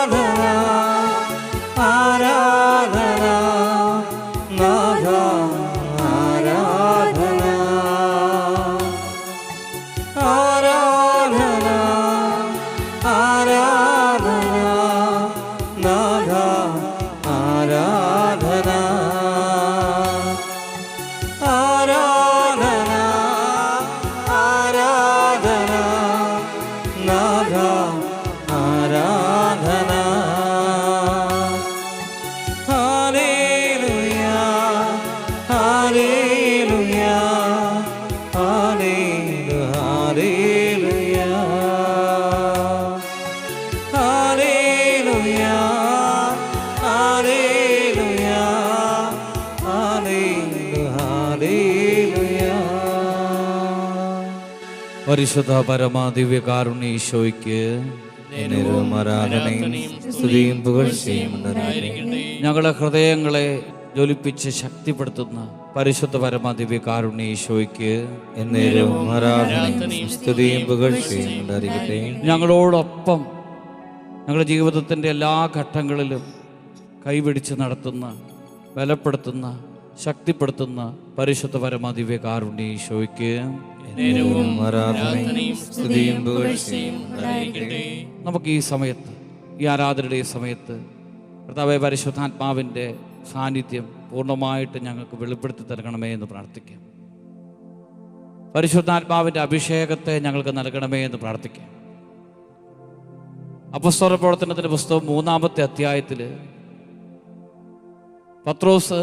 പരിശുദ്ധ പരമാ ദിവ്യകാരുണ്യ ഈശോയ്ക്ക് സ്തുതിയും പുകഴ്ചയും ഉണ്ടായിരിക്കട്ടെ. ഞങ്ങളെ ഹൃദയങ്ങളെ ജ്വലിപ്പിച്ച് ശക്തിപ്പെടുത്തുന്ന പരിശുദ്ധ പരമാ ദിവ്യകാരുണ്യ ഈശോയ്ക്ക് എന്നേരവും ആരാധനയും സ്തുതിയും പുകഴ്ചയും ഉണ്ടായിരിക്കട്ടെ. ഞങ്ങളോടൊപ്പം ഞങ്ങളുടെ ജീവിതത്തിൻ്റെ എല്ലാ ഘട്ടങ്ങളിലും കൈപിടിച്ച് നടത്തുന്ന, ബലപ്പെടുത്തുന്ന, ശക്തിപ്പെടുത്തുന്ന പരിശുദ്ധ പരമാ ദിവ്യകാരുണ്യ ഈശോയ്ക്ക് ആരാധനയും സ്തുതിയും പുകഴ്ചയും ഉണ്ടായിരിക്കട്ടെ. നമുക്ക് ഈ സമയത്ത്, ഈ ആരാധനയുടെ ഈ സമയത്ത് കർത്താവേ പരിശുദ്ധാത്മാവിൻ്റെ സാന്നിധ്യം പൂർണ്ണമായിട്ട് ഞങ്ങൾക്ക് വെളിപ്പെടുത്തി തരണമേ എന്ന് പ്രാർത്ഥിക്കാം. പരിശുദ്ധാത്മാവിൻ്റെ അഭിഷേകത്തെ ഞങ്ങൾക്ക് നൽകണമേ എന്ന് പ്രാർത്ഥിക്കാം. അപ്പസ്തോല പ്രവർത്തനത്തിൻ്റെ പുസ്തകം 3-ാമത്തെ അധ്യായത്തിൽ പത്രോസ്,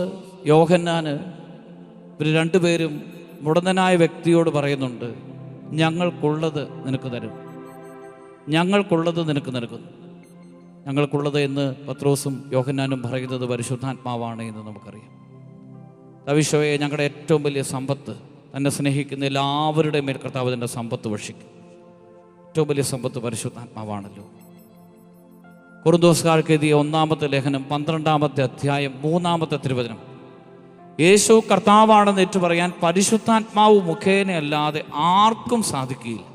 യോഹന്നാന്, ഇവർ രണ്ടുപേരും മുടന്തനായ വ്യക്തിയോട് പറയുന്നുണ്ട്, ഞങ്ങൾക്കുള്ളത് നിനക്ക് തരും, ഞങ്ങൾക്കുള്ളത് നിനക്ക് നൽകുന്നു. ഞങ്ങൾക്കുള്ളത് എന്ന് പത്രോസും യോഹന്നാനും പറയുന്നത് പരിശുദ്ധാത്മാവാണ് എന്ന് നമുക്കറിയാം. ഈശോയെ, ഞങ്ങളുടെ ഏറ്റവും വലിയ സമ്പത്ത്, തന്നെ സ്നേഹിക്കുന്ന എല്ലാവരുടെയും മേൽ കർത്താവ് തൻ്റെ സമ്പത്ത് വർഷിക്കും. ഏറ്റവും വലിയ സമ്പത്ത് പരിശുദ്ധാത്മാവാണല്ലോ. കൊറിന്തോസ്കാർക്ക് എഴുതിയ 1-ാമത്തെ ലേഖനം 12-ാമത്തെ അധ്യായം 3-ാമത്തെ തിരുവചനം, യേശു കർത്താവാണെന്ന് ഏറ്റു പറയാൻ പരിശുദ്ധാത്മാവ് മുഖേന അല്ലാതെ ആർക്കും സാധിക്കുകയില്ല.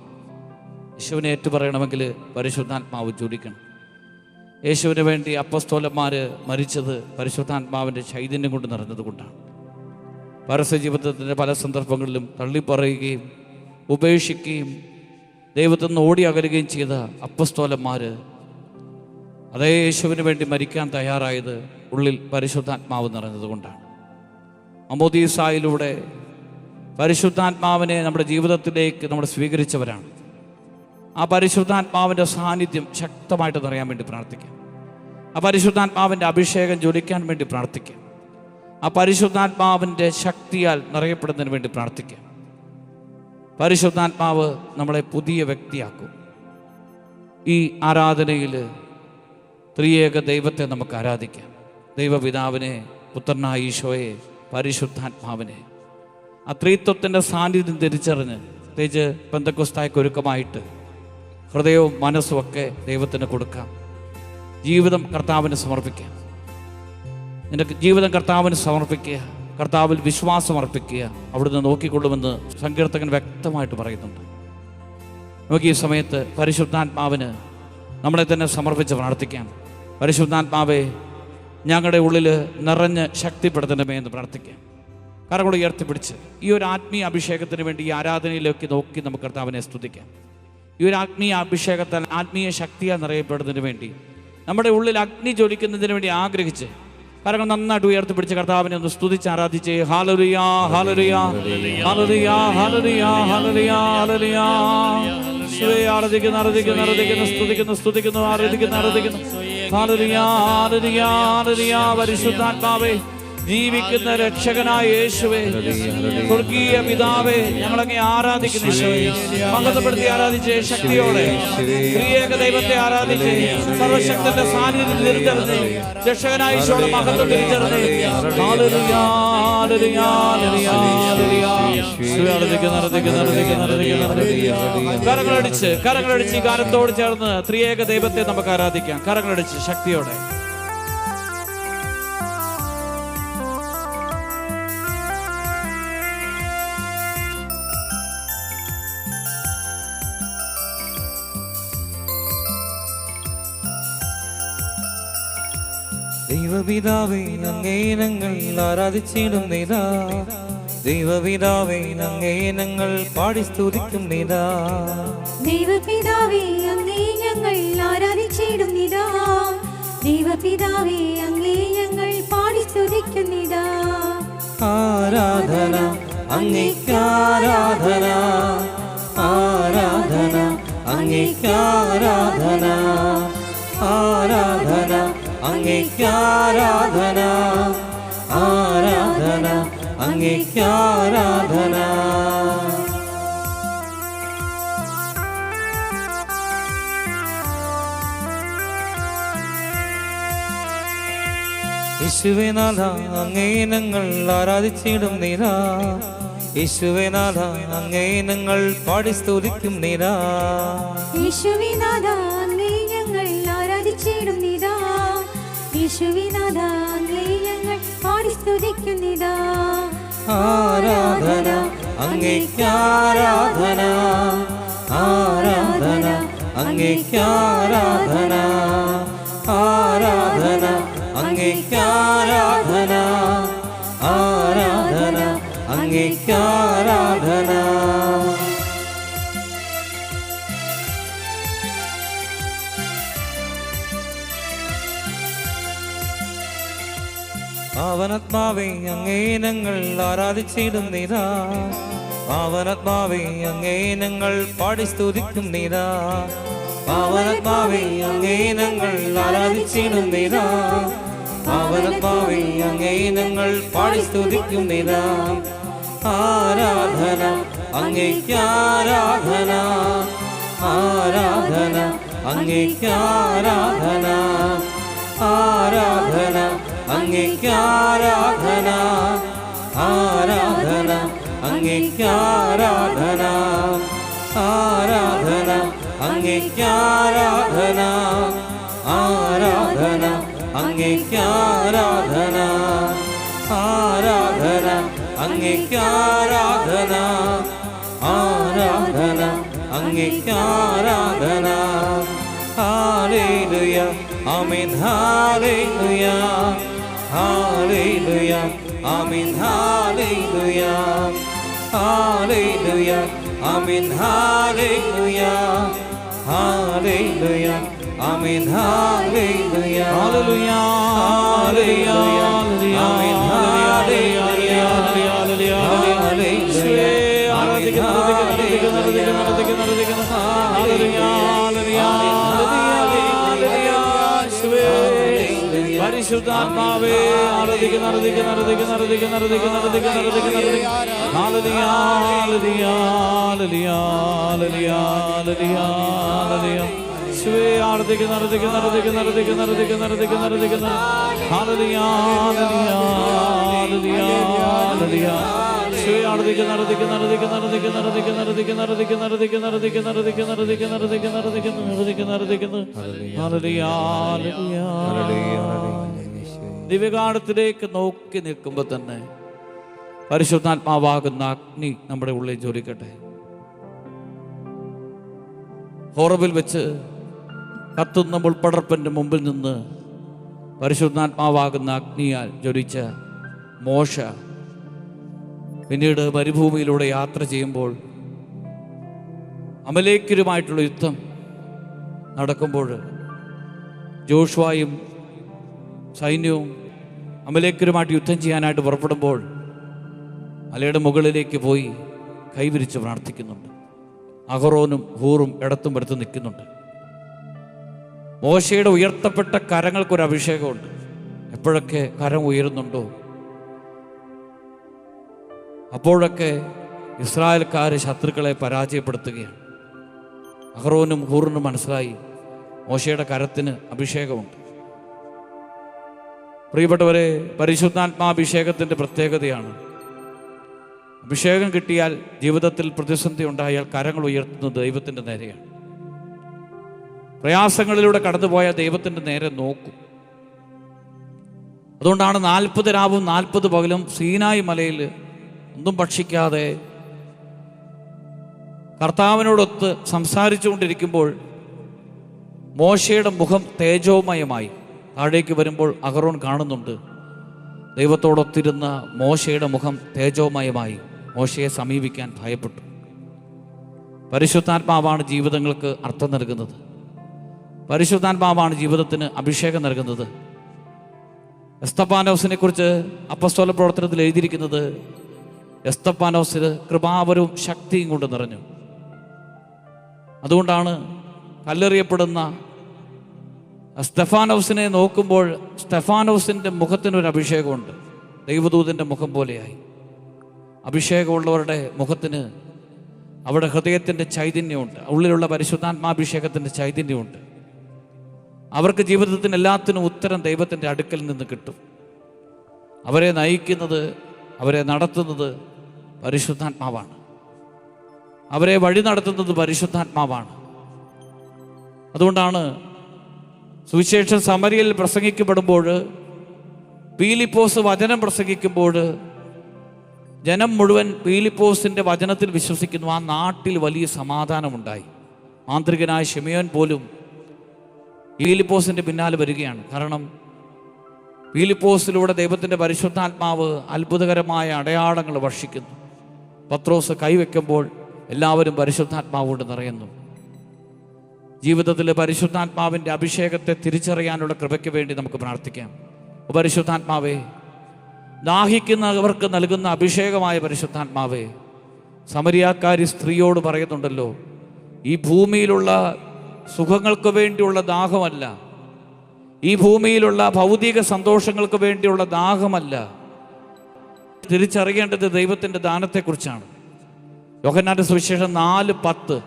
യേശുവിനെ ഏറ്റു പറയണമെങ്കിൽ പരിശുദ്ധാത്മാവ് ജ്വലിക്കണം. യേശുവിന് വേണ്ടി അപ്പസ്തോലന്മാർ മരിച്ചത് പരിശുദ്ധാത്മാവിൻ്റെ ചൈതന്യം കൊണ്ട് നിറഞ്ഞതുകൊണ്ടാണ്. പരസ്യ ജീവിതത്തിൻ്റെ പല സന്ദർഭങ്ങളിലും തള്ളിപ്പറയുകയും ഉപേക്ഷിക്കുകയും ദൈവത്തിൽ നിന്ന് ഓടി അകലുകയും ചെയ്ത അപ്പസ്തോലന്മാർ അതേ യേശുവിന് വേണ്ടി മരിക്കാൻ തയ്യാറായത് ഉള്ളിൽ പരിശുദ്ധാത്മാവ് നിറഞ്ഞതുകൊണ്ടാണ്. അമോദീസായിലൂടെ പരിശുദ്ധാത്മാവിനെ നമ്മുടെ ജീവിതത്തിലേക്ക് നമ്മൾ സ്വീകരിച്ചവരാണ്. ആ പരിശുദ്ധാത്മാവിൻ്റെ സാന്നിധ്യം ശക്തമായിട്ട് നിറയാൻ വേണ്ടി പ്രാർത്ഥിക്കാം. ആ പരിശുദ്ധാത്മാവിൻ്റെ അഭിഷേകം ജ്വലിക്കാൻ വേണ്ടി പ്രാർത്ഥിക്കാം. ആ പരിശുദ്ധാത്മാവിൻ്റെ ശക്തിയാൽ നിറയപ്പെടുന്നതിന് വേണ്ടി പ്രാർത്ഥിക്കാം. പരിശുദ്ധാത്മാവ് നമ്മളെ പുതിയ വ്യക്തിയാക്കും. ഈ ആരാധനയിൽ ത്രിയേക ദൈവത്തെ നമുക്ക് ആരാധിക്കാം. ദൈവപിതാവിനെ, പുത്രനായ ഈശോയെ, പരിശുദ്ധാത്മാവിനെ. ആ ത്രിത്വത്തിൻ്റെ സാന്നിധ്യം തിരിച്ചറിഞ്ഞ്, പ്രത്യേകിച്ച് പെന്തക്കോസ്തായ്ക്ക് ഒരുക്കമായിട്ട് ഹൃദയവും മനസ്സും ഒക്കെ ദൈവത്തിന് കൊടുക്കാം. ജീവിതം കർത്താവിന് സമർപ്പിക്കാം. നിന്റെ ജീവിതം കർത്താവിന് സമർപ്പിക്കുക, കർത്താവിൽ വിശ്വാസം അർപ്പിക്കുക, അവിടുന്ന് നോക്കിക്കൊള്ളുമെന്ന് സങ്കീർത്തകൻ വ്യക്തമായിട്ട് പറയുന്നുണ്ട്. നമുക്ക് ഈ സമയത്ത് പരിശുദ്ധാത്മാവിന് നമ്മളെ തന്നെ സമർപ്പിച്ച് പ്രാർത്ഥിക്കാം. പരിശുദ്ധാത്മാവെ, ഞങ്ങളുടെ ഉള്ളിൽ നിറഞ്ഞ് ശക്തിപ്പെടുത്തണമേ എന്ന് പ്രാർത്ഥിക്കാം. കരങ്ങൾ ഉയർത്തിപ്പിടിച്ച് ഈ ഒരു ആത്മീയ അഭിഷേകത്തിന് വേണ്ടി ഈ ആരാധനയിലേക്ക് നോക്കി നമുക്ക് കർത്താവിനെ സ്തുതിക്കാം. ഈ ഒരു ആത്മീയ അഭിഷേകത്താൽ, ആത്മീയ ശക്തിയാൽ നിറയപ്പെടുന്നതിന് വേണ്ടി, നമ്മുടെ ഉള്ളിൽ അഗ്നി ജ്വലിക്കുന്നതിന് വേണ്ടി ആഗ്രഹിച്ച് കരങ്ങൾ നന്നായിട്ട് ഉയർത്തിപ്പിടിച്ച് കർത്താവിനെ ഒന്ന് സ്തുതിച്ച് ആരാധിച്ച് hallelujah hallelujah hallelujah hallelujah hallelujah hallelujah. ആരാധിക്കുന്നു ആരാധിക്കുന്നു ആരാധിക്കുന്നു സ്തുതിക്കുന്നു സ്തുതിക്കുന്നു ആരാധിക്കുന്നു ആരാധിക്കുന്നു. Hallelujah hallelujah hallelujah. പരിശുദ്ധാത്മാവേ, ജീവിക്കുന്ന രക്ഷകനായ യേശുവേ, സ്വർഗീയ പിതാവേ, ഞങ്ങളങ്ങേ ആരാധിക്കുന്നു. ഈശോയെ മഹത്വപ്പെടുത്തി ആരാധിച്ച് ശക്തിയോടെ ത്രിയേക ദൈവത്തെ ആരാധിച്ച് സർവശക്തന്റെ സാന്നിധ്യം തിരിച്ചറിഞ്ഞ് രക്ഷകനായ ഈശോയുടെ മഹത്വം തിരിച്ചറിഞ്ഞ് ഹല്ലേലൂയ ഹല്ലേലൂയ ഹല്ലേലൂയ ഹല്ലേലൂയ. ആരാധിക്കുന്നു ആരാധിക്കുന്നു ആരാധിക്കുന്നു ആരാധിക്കുന്നു. കരങ്ങളടിച്ച് ഈ ഗാനത്തോട് ചേർന്ന് ത്രിയേക ദൈവത്തെ നമുക്ക് ആരാധിക്കാം. കരങ്ങളടിച്ച് ശക്തിയോടെ. ദൈവപിതാവേ, അങ്ങേ ഞങ്ങൾ ആരാധിച്ചിടുന്നേതാ. ദൈവപിതാവേ, അങ്ങേ ഞങ്ങൾ പാടി സ്തുതിക്കുന്നേതാ. ദൈവപിതാവേ, അങ്ങേ ഞങ്ങൾ ആരാധിച്ചിടുന്നിതാ. ദൈവപിതാവേ, അങ്ങേ ഞങ്ങൾ പാടി സ്തുതിക്കുന്നിതാ. ആരാധന അങ്ങേക്ക് ആരാധന, ആരാധന അങ്ങേക്ക് ആരാധന, ആരാധന അങ്ങേക്ക് ആരാധന, ആരാധന അങ്ങേക്ക് ആരാധന. യേശുവേ നാഥ അങ്ങേ ഞങ്ങൾ ആരാധിച്ചിടും നീരാ. യേശുവേ നാഥ അങ്ങേ ഞങ്ങൾ പാടി സ്തുതിക്കും നീരാ. യേശുവേ നാഥ അങ്ങേ ഞങ്ങൾ ആരാധിച്ചിടും നീതാ. യേശുവേ നാഥ അങ്ങേ ഞങ്ങൾ പാടി സ്തുതിക്കും നീതാ. ആരാധന അങ്ങേക്ക് ആരാധന, ആരാധന അങ്ങേക്ക് ആരാധന, ആരാധന അങ്ങേക്ക് ആരാധന, ആരാധന അങ്ങേക്ക് ആരാധന. പാവനാത്മാവേ അങ്ങേ ഞങ്ങൾ ആരാധിച്ചിടും നീരാ. പാവനാത്മാവേ അങ്ങേ ഞങ്ങൾ പാടി സ്തുതിക്കും നീരാ. പാവനാത്മാവേ അങ്ങേ ഞങ്ങൾ ആരാധിച്ചിടും നീരാ. പാവനാത്മാവേ അങ്ങേ ഞങ്ങൾ പാടി സ്തുതിക്കും നീരാ. ആരാധന അങ്ങേക്ക് ആരാധന, ആരാധന അങ്ങേക്ക് ആരാധന, ആരാധന അങ്ങേക്ക് ആരാധന, ആരാധന അങ്ങേക്ക് ആരാധന, ആരാധന അങ്ങേക്ക് ആരാധന, ആരാധന അങ്ങേക്ക് ആരാധന, ആരാധന അങ്ങേക്ക് ആരാധന, ആരാധന അങ്ങേക്ക് ആരാധന. ഹല്ലേലൂയ ആമേൻ, ഹല്ലേലൂയ, ഹല്ലേലൂയ ആമേൻ, ഹല്ലേലൂയ, ഹല്ലേലൂയ ആമേൻ, ഹല്ലേലൂയ, ഹല്ലേലൂയ ആമേൻ, ഹല്ലേലൂയ, ഹല്ലേലൂയ, ഹല്ലേലൂയ ആമേൻ, ഹല്ലേലൂയ, ഹല്ലേലൂയ, ഹല്ലേലൂയ പരിശുദ്ധാത്മാവേ ആരാധിക്കുന്നു, ആരാധിക്കുന്നു, ആരാധിക്കുന്നു, ആരാധിക്കുന്നു, ആരാധിക്കുന്നു, ആരാധിക്കുന്നു, hallelujah, hallelujah, hallelujah, hallelujah, hallelujah. യേശുവേ ആരാധിക്കുന്നു, ആരാധിക്കുന്നു, ആരാധിക്കുന്നു, ആരാധിക്കുന്നു, ആരാധിക്കുന്നു, ആരാധിക്കുന്നു, ആരാധിക്കുന്നു, ഹല്ലേലൂയ, ഹല്ലേലൂയ, ഹല്ലേലൂയ, ഹല്ലേലൂയ. യേശുവേ ആരാധിക്കുന്നു, ആരാധിക്കുന്നു, ആരാധിക്കുന്നു, ആരാധിക്കുന്നു, ആരാധിക്കുന്നു, ആരാധിക്കുന്നു, ആരാധിക്കുന്നു, ആരാധിക്കുന്നു, ആരാധിക്കുന്നു, ആരാധിക്കുന്നു, ആരാധിക്കുന്നു, ആരാധിക്കുന്നു, ആരാധിക്കുന്നു, ആരാധിക്കുന്നു, ഹല്ലേലൂയ, ഹല്ലേലൂയ. ദിവ്യകാലത്തിലേക്ക് നോക്കി നിൽക്കുമ്പോൾ തന്നെ പരിശുദ്ധാത്മാവാകുന്ന അഗ്നി നമ്മുടെ ഉള്ളിൽ ജ്വലിക്കട്ടെ. ഹോറബിൽ വെച്ച് കത്തുന്ന മുൾപ്പടർപ്പൻ്റെ മുമ്പിൽ നിന്ന് പരിശുദ്ധാത്മാവാകുന്ന അഗ്നിയാൽ ജ്വലിച്ച മോശ പിന്നീട് മരുഭൂമിയിലൂടെ യാത്ര ചെയ്യുമ്പോൾ അമലേക്കരുമായിട്ടുള്ള യുദ്ധം നടക്കുമ്പോൾ ജോഷുവയും സൈന്യവും അമലേക്കരുമായിട്ട് യുദ്ധം ചെയ്യാനായിട്ട് പുറപ്പെടുമ്പോൾ മലയുടെ മുകളിലേക്ക് പോയി കൈവിരിച്ച് പ്രാർത്ഥിക്കുന്നുണ്ട്. അഹറോനും ഹൂറും ഇടത്തും വലത്തും നിൽക്കുന്നുണ്ട്. മോശയുടെ ഉയർത്തപ്പെട്ട കരങ്ങൾക്കൊരു അഭിഷേകമുണ്ട്. എപ്പോഴൊക്കെ കരം ഉയരുന്നുണ്ടോ അപ്പോഴൊക്കെ ഇസ്രായേൽക്കാർ ശത്രുക്കളെ പരാജയപ്പെടുത്തുകയാണ്. അഹറോനും ഹൂറിനും മനസ്സിലായി മോശയുടെ കരത്തിന് അഭിഷേകമുണ്ട്. പ്രിയപ്പെട്ടവരെ, പരിശുദ്ധാത്മാഭിഷേകത്തിൻ്റെ പ്രത്യേകതയാണ് അഭിഷേകം കിട്ടിയാൽ ജീവിതത്തിൽ പ്രതിസന്ധി ഉണ്ടായാൽ കരങ്ങൾ ഉയർത്തുന്നത് ദൈവത്തിൻ്റെ നേരെയാണ്. പ്രയാസങ്ങളിലൂടെ കടന്നുപോയ ദൈവത്തിൻ്റെ നേരെ നോക്കും. അതുകൊണ്ടാണ് 40 രാവും 40 പകലും സീനായി മലയിൽ ഒന്നും ഭക്ഷിക്കാതെ കർത്താവിനോടൊത്ത് സംസാരിച്ചുകൊണ്ടിരിക്കുമ്പോൾ മോശയുടെ മുഖം തേജോമയമായി താഴേക്ക് വരുമ്പോൾ അഹറോൻ കാണുന്നുണ്ട്. ദൈവത്തോടൊത്തിരുന്ന മോശയുടെ മുഖം തേജോമയമായി മോശയെ സമീപിക്കാൻ ഭയപ്പെട്ടു. പരിശുദ്ധാത്മാവാണ് ജീവിതങ്ങൾക്ക് അർത്ഥം നൽകുന്നത്. പരിശുദ്ധാത്മാവാണ് ജീവിതത്തിന് അഭിഷേകം നൽകുന്നത്. എസ്തപ്പാനോസിനെ കുറിച്ച് അപ്പസ്തോല പ്രവർത്തനത്തിൽ എഴുതിയിരിക്കുന്നത്, എസ്തപ്പാനോസിൽ കൃപാവരവും ശക്തിയും കൊണ്ട് നിറഞ്ഞു. അതുകൊണ്ടാണ് കല്ലെറിയപ്പെടുന്ന സ്തെഫാനോസിനെ നോക്കുമ്പോൾ സ്തെഫാനോസിൻ്റെ മുഖത്തിനൊരു അഭിഷേകമുണ്ട്. ദൈവദൂതൻ്റെ മുഖം പോലെയായി. അഭിഷേകമുള്ളവരുടെ മുഖത്തിന് അവിടെ ഹൃദയത്തിൻ്റെ ചൈതന്യമുണ്ട്. ഉള്ളിലുള്ള പരിശുദ്ധാത്മാഭിഷേകത്തിൻ്റെ ചൈതന്യമുണ്ട്. അവർക്ക് ജീവിതത്തിന് എല്ലാത്തിനും ഉത്തരം ദൈവത്തിൻ്റെ അടുക്കൽ നിന്ന് കിട്ടും. അവരെ നയിക്കുന്നത്, അവരെ നടത്തുന്നത് പരിശുദ്ധാത്മാവാണ്. അവരെ വഴി നടത്തുന്നത് പരിശുദ്ധാത്മാവാണ്. അതുകൊണ്ടാണ് സുവിശേഷം സമരിയിൽ പ്രസംഗിക്കപ്പെടുമ്പോൾ, പീലിപ്പോസ് വചനം പ്രസംഗിക്കുമ്പോൾ ജനം മുഴുവൻ പീലിപ്പോസിൻ്റെ വചനത്തിൽ വിശ്വസിക്കുന്നു. ആ നാട്ടിൽ വലിയ സമാധാനമുണ്ടായി. മാന്ത്രികനായ ശിമയോൻ പോലും പീലിപ്പോസിൻ്റെ പിന്നാലെ വരികയാണ്. കാരണം പീലിപ്പോസിലൂടെ ദൈവത്തിൻ്റെ പരിശുദ്ധാത്മാവ് അത്ഭുതകരമായ അടയാളങ്ങൾ വർഷിക്കുന്നു. പത്രോസ് കൈവയ്ക്കുമ്പോൾ എല്ലാവരും പരിശുദ്ധാത്മാവ് കൊണ്ട് നിറയുന്നു. ജീവിതത്തിൽ പരിശുദ്ധാത്മാവിൻ്റെ അഭിഷേകത്തെ തിരിച്ചറിയാനുള്ള കൃപയ്ക്ക് വേണ്ടി നമുക്ക് പ്രാർത്ഥിക്കാം. പരിശുദ്ധാത്മാവേ, ദാഹിക്കുന്നവർക്ക് നൽകുന്ന അഭിഷേകമായ പരിശുദ്ധാത്മാവേ, സമരിയാക്കാരി സ്ത്രീയോട് പറയുന്നുണ്ടല്ലോ, ഈ ഭൂമിയിലുള്ള സുഖങ്ങൾക്ക് വേണ്ടിയുള്ള ദാഹമല്ല, ഈ ഭൂമിയിലുള്ള ഭൗതിക സന്തോഷങ്ങൾക്ക് വേണ്ടിയുള്ള ദാഹമല്ല, തിരിച്ചറിയേണ്ടത് ദൈവത്തിൻ്റെ ദാനത്തെക്കുറിച്ചാണ്. യോഹന്നാന്റെ സുവിശേഷം 4:10,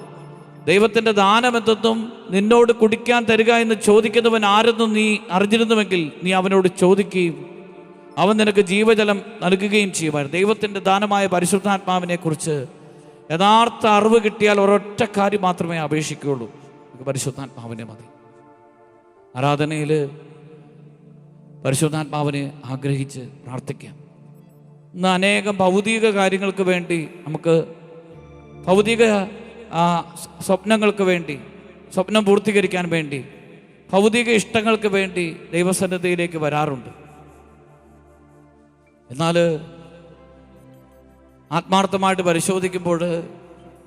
ദൈവത്തിൻ്റെ ദാനം എന്തെന്നും നിന്നോട് കുടിക്കാൻ തരിക എന്ന് ചോദിക്കുന്നവൻ ആരെന്നും നീ അറിഞ്ഞിരുന്നുവെങ്കിൽ നീ അവനോട് ചോദിക്കുകയും അവൻ നിനക്ക് ജീവജലം നൽകുകയും ചെയ്യുമായിരുന്നു. ദൈവത്തിൻ്റെ ദാനമായ പരിശുദ്ധാത്മാവിനെ കുറിച്ച് യഥാർത്ഥ അറിവ് കിട്ടിയാൽ ഒരൊറ്റ കാര്യം മാത്രമേ അപേക്ഷിക്കുകയുള്ളൂ, പരിശുദ്ധാത്മാവിനെ മതി. ആരാധനയിൽ പരിശുദ്ധാത്മാവിനെ ആഗ്രഹിച്ച് പ്രാർത്ഥിക്കാം. ഇന്ന് അനേകം ഭൗതിക കാര്യങ്ങൾക്ക് വേണ്ടി, നമുക്ക് ഭൗതിക സ്വപ്നങ്ങൾക്ക് വേണ്ടി, സ്വപ്നം പൂർത്തീകരിക്കാൻ വേണ്ടി, ഭൗതിക ഇഷ്ടങ്ങൾക്ക് വേണ്ടി ദൈവസന്നിധിയിലേക്ക് വരാറുണ്ട്. എന്നാൽ ആത്മാർത്ഥമായിട്ട് പരിശോധിക്കുമ്പോൾ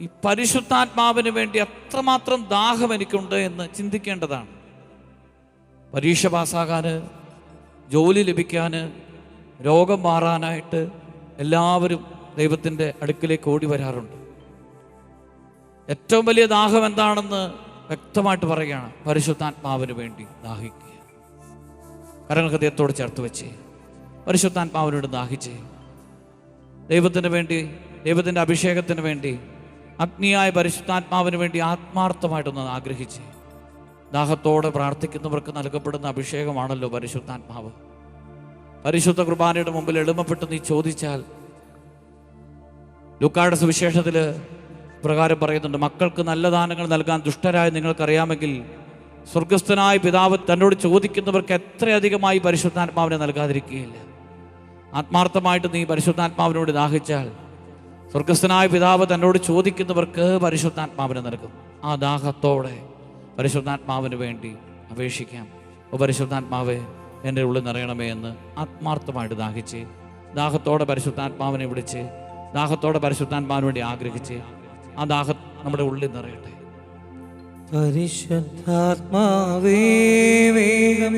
ഈ പരിശുദ്ധാത്മാവിന് വേണ്ടി എത്രമാത്രം ദാഹം എനിക്കുണ്ട് എന്ന് ചിന്തിക്കേണ്ടതാണ്. പരീക്ഷ പാസ്സാകാൻ, ജോലി ലഭിക്കാൻ, രോഗം മാറാനായിട്ട് എല്ലാവരും ദൈവത്തിൻ്റെ അടുക്കിലേക്ക് ഓടി വരാറുണ്ട്. ഏറ്റവും വലിയ ദാഹം എന്താണെന്ന് വ്യക്തമായിട്ട് പറയുകയാണ്, പരിശുദ്ധാത്മാവിന് വേണ്ടി ദാഹിക്കുക. കരങ്ങൾ ഹൃദയത്തോട് ചേർത്ത് വെച്ച് പരിശുദ്ധാത്മാവിനോട് ദാഹിച്ച് ദൈവത്തിന് വേണ്ടി, ദൈവത്തിൻ്റെ അഭിഷേകത്തിന് വേണ്ടി, അഗ്നിയായ പരിശുദ്ധാത്മാവിന് വേണ്ടി ആത്മാർത്ഥമായിട്ടൊന്ന് ആഗ്രഹിച്ച് ദാഹത്തോടെ പ്രാർത്ഥിക്കുന്നവർക്ക് നൽകപ്പെടുന്ന അഭിഷേകമാണല്ലോ പരിശുദ്ധാത്മാവ്. പരിശുദ്ധ കുർബാനയുടെ മുമ്പിൽ എളിമപ്പെട്ട് നീ ചോദിച്ചാൽ, ലൂക്കായുടെ സുവിശേഷത്തിൽ പ്രകാരം പറയുന്നുണ്ട്, മക്കൾക്ക് നല്ല ദാനങ്ങൾ നൽകാൻ ദുഷ്ടരായ നിങ്ങൾക്കറിയാമെങ്കിൽ സ്വർഗസ്ഥനായ പിതാവ് തന്നോട് ചോദിക്കുന്നവർക്ക് എത്രയധികമായി പരിശുദ്ധാത്മാവിനെ നൽകാതിരിക്കുകയില്ല. ആത്മാർത്ഥമായിട്ട് നീ പരിശുദ്ധാത്മാവിനോട് ദാഹിച്ചാൽ സ്വർഗസ്ഥനായ പിതാവ് തന്നോട് ചോദിക്കുന്നവർക്ക് പരിശുദ്ധാത്മാവിനെ നൽകും. ആ ദാഹത്തോടെ പരിശുദ്ധാത്മാവിന് വേണ്ടി അപേക്ഷിക്കാം. പരിശുദ്ധാത്മാവെ എൻ്റെ ഉള്ളിൽ നിറയണമേ എന്ന് ആത്മാർത്ഥമായിട്ട് ദാഹിച്ച്, ദാഹത്തോടെ പരിശുദ്ധാത്മാവിനെ വിളിച്ച്, ദാഹത്തോടെ പരിശുദ്ധാത്മാവിന് വേണ്ടി ആഗ്രഹിച്ച് ആ ദാഹം നമ്മുടെ ഉള്ളിൽ നിറയട്ടെ. പരിശുദ്ധാത്മാവേ വേഗം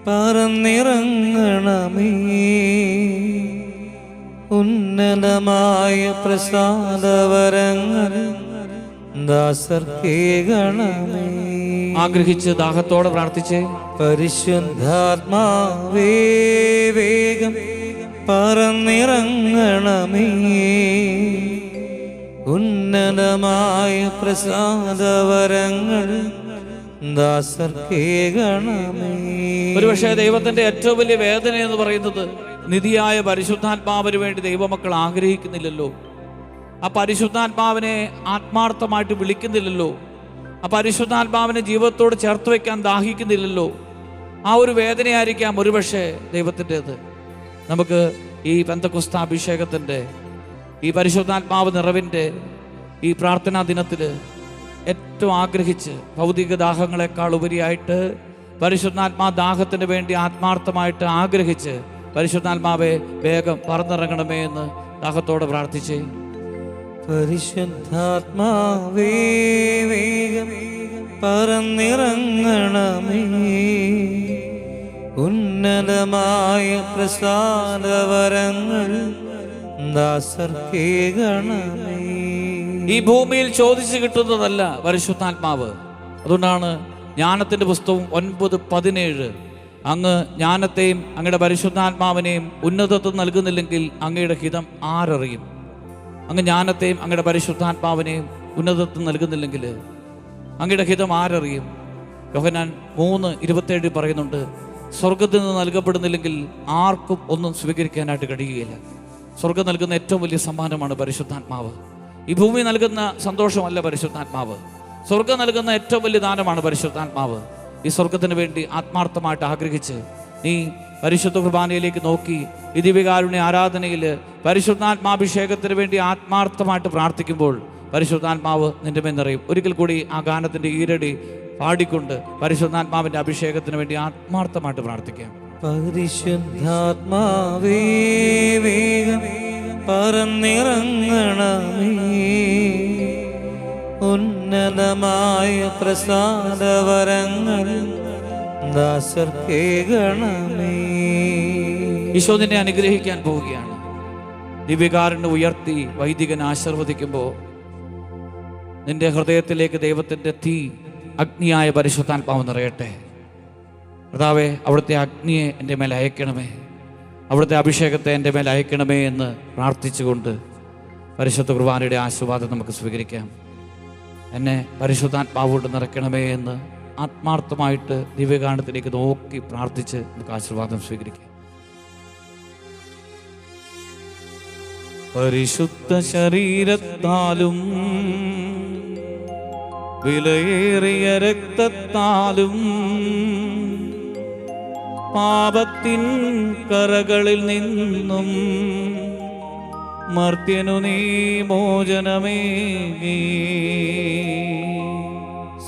പറന്നിറങ്ങണമേ, ഉന്നതമായ പ്രസാദവരങ്ങൾ ദാസർക്കേകണമേ. ആഗ്രഹിച്ച് ദാഹത്തോടെ പ്രാർത്ഥിച്ച്, പരിശുദ്ധാത്മാവേ വേഗം പറന്നിറങ്ങണമേ, ഉന്നതമായ പ്രസാദവരങ്ങൾ ദാസർക്കേകണമേ. ഒരുപക്ഷെ ദൈവത്തിന്റെ ഏറ്റവും വലിയ വേദന എന്ന് പറയുന്നത് നിധിയായ പരിശുദ്ധാത്മാവിന് വേണ്ടി ദൈവമക്കൾ ആഗ്രഹിക്കുന്നില്ലല്ലോ, ആ പരിശുദ്ധാത്മാവിനെ ആത്മാർത്ഥമായിട്ട് വിളിക്കുന്നില്ലല്ലോ, ആ പരിശുദ്ധാത്മാവിനെ ജീവിതത്തോട് ചേർത്ത് വയ്ക്കാൻ ദാഹിക്കുന്നില്ലല്ലോ. ആ ഒരു വേദനയായിരിക്കാം ഒരുപക്ഷെ ദൈവത്തിൻ്റെത്. നമുക്ക് ഈ പെന്തക്കോസ്ത് അഭിഷേകത്തിൻ്റെ, ഈ പരിശുദ്ധാത്മാവ് നിറവിൻ്റെ ഈ പ്രാർത്ഥനാ ദിനത്തിൽ ഏറ്റവും ആഗ്രഹിച്ച് ഭൗതിക ദാഹങ്ങളെക്കാൾ ഉപരിയായിട്ട് പരിശുദ്ധാത്മാ ദാഹത്തിന് വേണ്ടി ആത്മാർത്ഥമായിട്ട് ആഗ്രഹിച്ച്, പരിശുദ്ധാത്മാവെ വേഗം പറന്നിറങ്ങണമേ എന്ന് ദാഹത്തോടെ പ്രാർത്ഥിച്ച്, പരിശുദ്ധാത്മാവേ വേഗം പറന്നിറങ്ങണമേ, ഉന്നതമായ പ്രസാദവരങ്ങൾ ദാസർക്കേകണമേ. ഈ ഭൂമിയിൽ ചോദിച്ചു കിട്ടുന്നതല്ല പരിശുദ്ധാത്മാവ്. അതുകൊണ്ടാണ് ജ്ഞാനത്തിൻ്റെ പുസ്തകം 9:17, അങ്ങ് ജ്ഞാനത്തെയും അങ്ങയുടെ പരിശുദ്ധാത്മാവിനെയും ഉന്നതത്വം നൽകുന്നില്ലെങ്കിൽ അങ്ങയുടെ ഹിതം ആരറിയും? അങ്ങ് ജ്ഞാനത്തെയും അങ്ങയുടെ പരിശുദ്ധാത്മാവിനെയും ഉന്നതത്വം നൽകുന്നില്ലെങ്കിൽ അങ്ങയുടെ ഹിതം ആരറിയും? യോഹന്നാൻ 3:27 പറയുന്നുണ്ട്, സ്വർഗത്തിൽ നിന്ന് നൽകപ്പെടുന്നില്ലെങ്കിൽ ആർക്കും ഒന്നും സ്വീകരിക്കാനായിട്ട് കഴിയുകയില്ല. സ്വർഗം നൽകുന്ന ഏറ്റവും വലിയ സമ്മാനമാണ് പരിശുദ്ധാത്മാവ്. ഈ ഭൂമി നൽകുന്ന സന്തോഷമല്ല പരിശുദ്ധാത്മാവ്. സ്വർഗം നൽകുന്ന ഏറ്റവും വലിയ ദാനമാണ് പരിശുദ്ധാത്മാവ്. ഈ സ്വർഗത്തിന് വേണ്ടി ആത്മാർത്ഥമായിട്ട് ആഗ്രഹിച്ച് നീ പരിശുദ്ധ കുർബാനയിലേക്ക് നോക്കി ഈ ദിവ്യകാരുണ്യ ആരാധനയിൽ പരിശുദ്ധാത്മാഭിഷേകത്തിന് വേണ്ടി ആത്മാർത്ഥമായിട്ട് പ്രാർത്ഥിക്കുമ്പോൾ പരിശുദ്ധാത്മാവ് നിന്റെ മേൽ നിറയും. ഒരിക്കൽ കൂടി ആ ഗാനത്തിൻ്റെ ഈരടി പാടിക്കൊണ്ട് പരിശുദ്ധാത്മാവിൻ്റെ അഭിഷേകത്തിന് വേണ്ടി ആത്മാർത്ഥമായിട്ട് പ്രാർത്ഥിക്കാം. പരിശുദ്ധാത്മാവേ വേഗം പറന്നിറങ്ങണമേ, ഉന്നതമായ പ്രസാദവരങ്ങൾ ദാസർക്കേകണമേ. ഈശോ നിന്നെ അനുഗ്രഹിക്കാൻ പോവുകയാണ്. ദിവ്യകാരുണ്യം ഉയർത്തി വൈദികൻ ആശീർവദിക്കുമ്പോൾ നിന്റെ ഹൃദയത്തിലേക്ക് ദൈവത്തിൻ്റെ തീ അഗ്നിയായ പരിശുദ്ധാത്മാവ് നിറയട്ടെ. കർത്താവേ, അവിടുത്തെ അഗ്നിയെ എൻ്റെ മേൽ അയക്കണമേ, അവിടുത്തെ അഭിഷേകത്തെ എൻ്റെ മേൽ അയക്കണമേ എന്ന് പ്രാർത്ഥിച്ചുകൊണ്ട് പരിശുദ്ധ കുർബാനയുടെ ആശീർവാദം നമുക്ക് സ്വീകരിക്കാം. എന്നെ പരിശുദ്ധാത്മാവോട് നിറയ്ക്കണമേ എന്ന് ആത്മാർത്ഥമായിട്ട് ദിവ്യകാരണത്തിലേക്ക് നോക്കി പ്രാർത്ഥിച്ച് നമുക്ക് ആശീർവാദം സ്വീകരിക്കാം. പരിശുദ്ധ ശരീരത്താലും വിലയേറിയ രക്തത്താലും പാപത്തിൻ കറകളിൽ നിന്നും മർത്യനു നീ മോചനമേകി.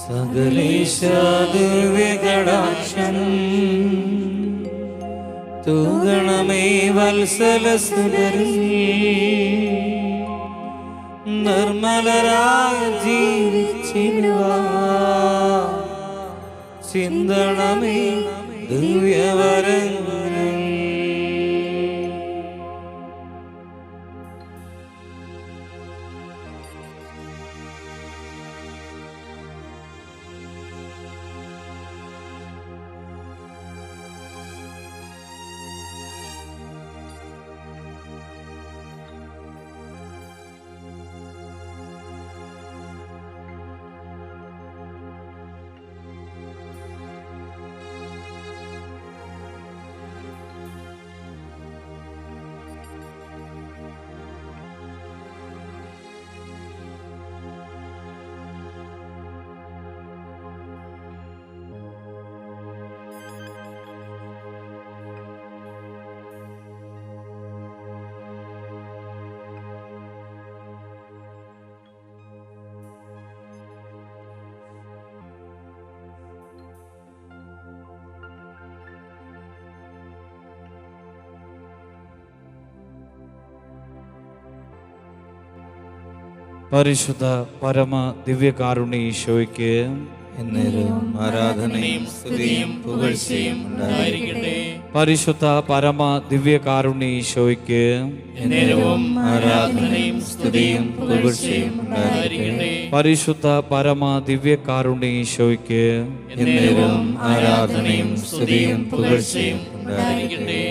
സകലേശാദിവ്യകടാക്ഷം തൂഗണമേ വത്സലസുതരിൽ, നിർമ്മലരായി ജീവിച്ചിടുവാൻ ചിന്തണമേ ദിവ്യവരങ്ങൾ. പരിശുദ്ധ പരമ ദിവ്യകാരുണ്യ ഈശോയ്ക്ക് എന്നേരവും ആരാധനയും സ്തുതിയും പുകഴ്ചയും ഉണ്ടായിരിക്കട്ടെ. പരിശുദ്ധ പരമ ദിവ്യകാരുണ്യ ഈശോയ്ക്ക് എന്നേരവും ആരാധനയും സ്തുതിയും പുകഴ്ചയും ഉണ്ടായിരിക്കട്ടെ. പരിശുദ്ധ പരമ ദിവ്യകാരുണ്യ ഈശോയ്ക്ക് എന്നേരവും ആരാധനയും സ്തുതിയും പുകഴ്ചയും ഉണ്ടായിരിക്കട്ടെ.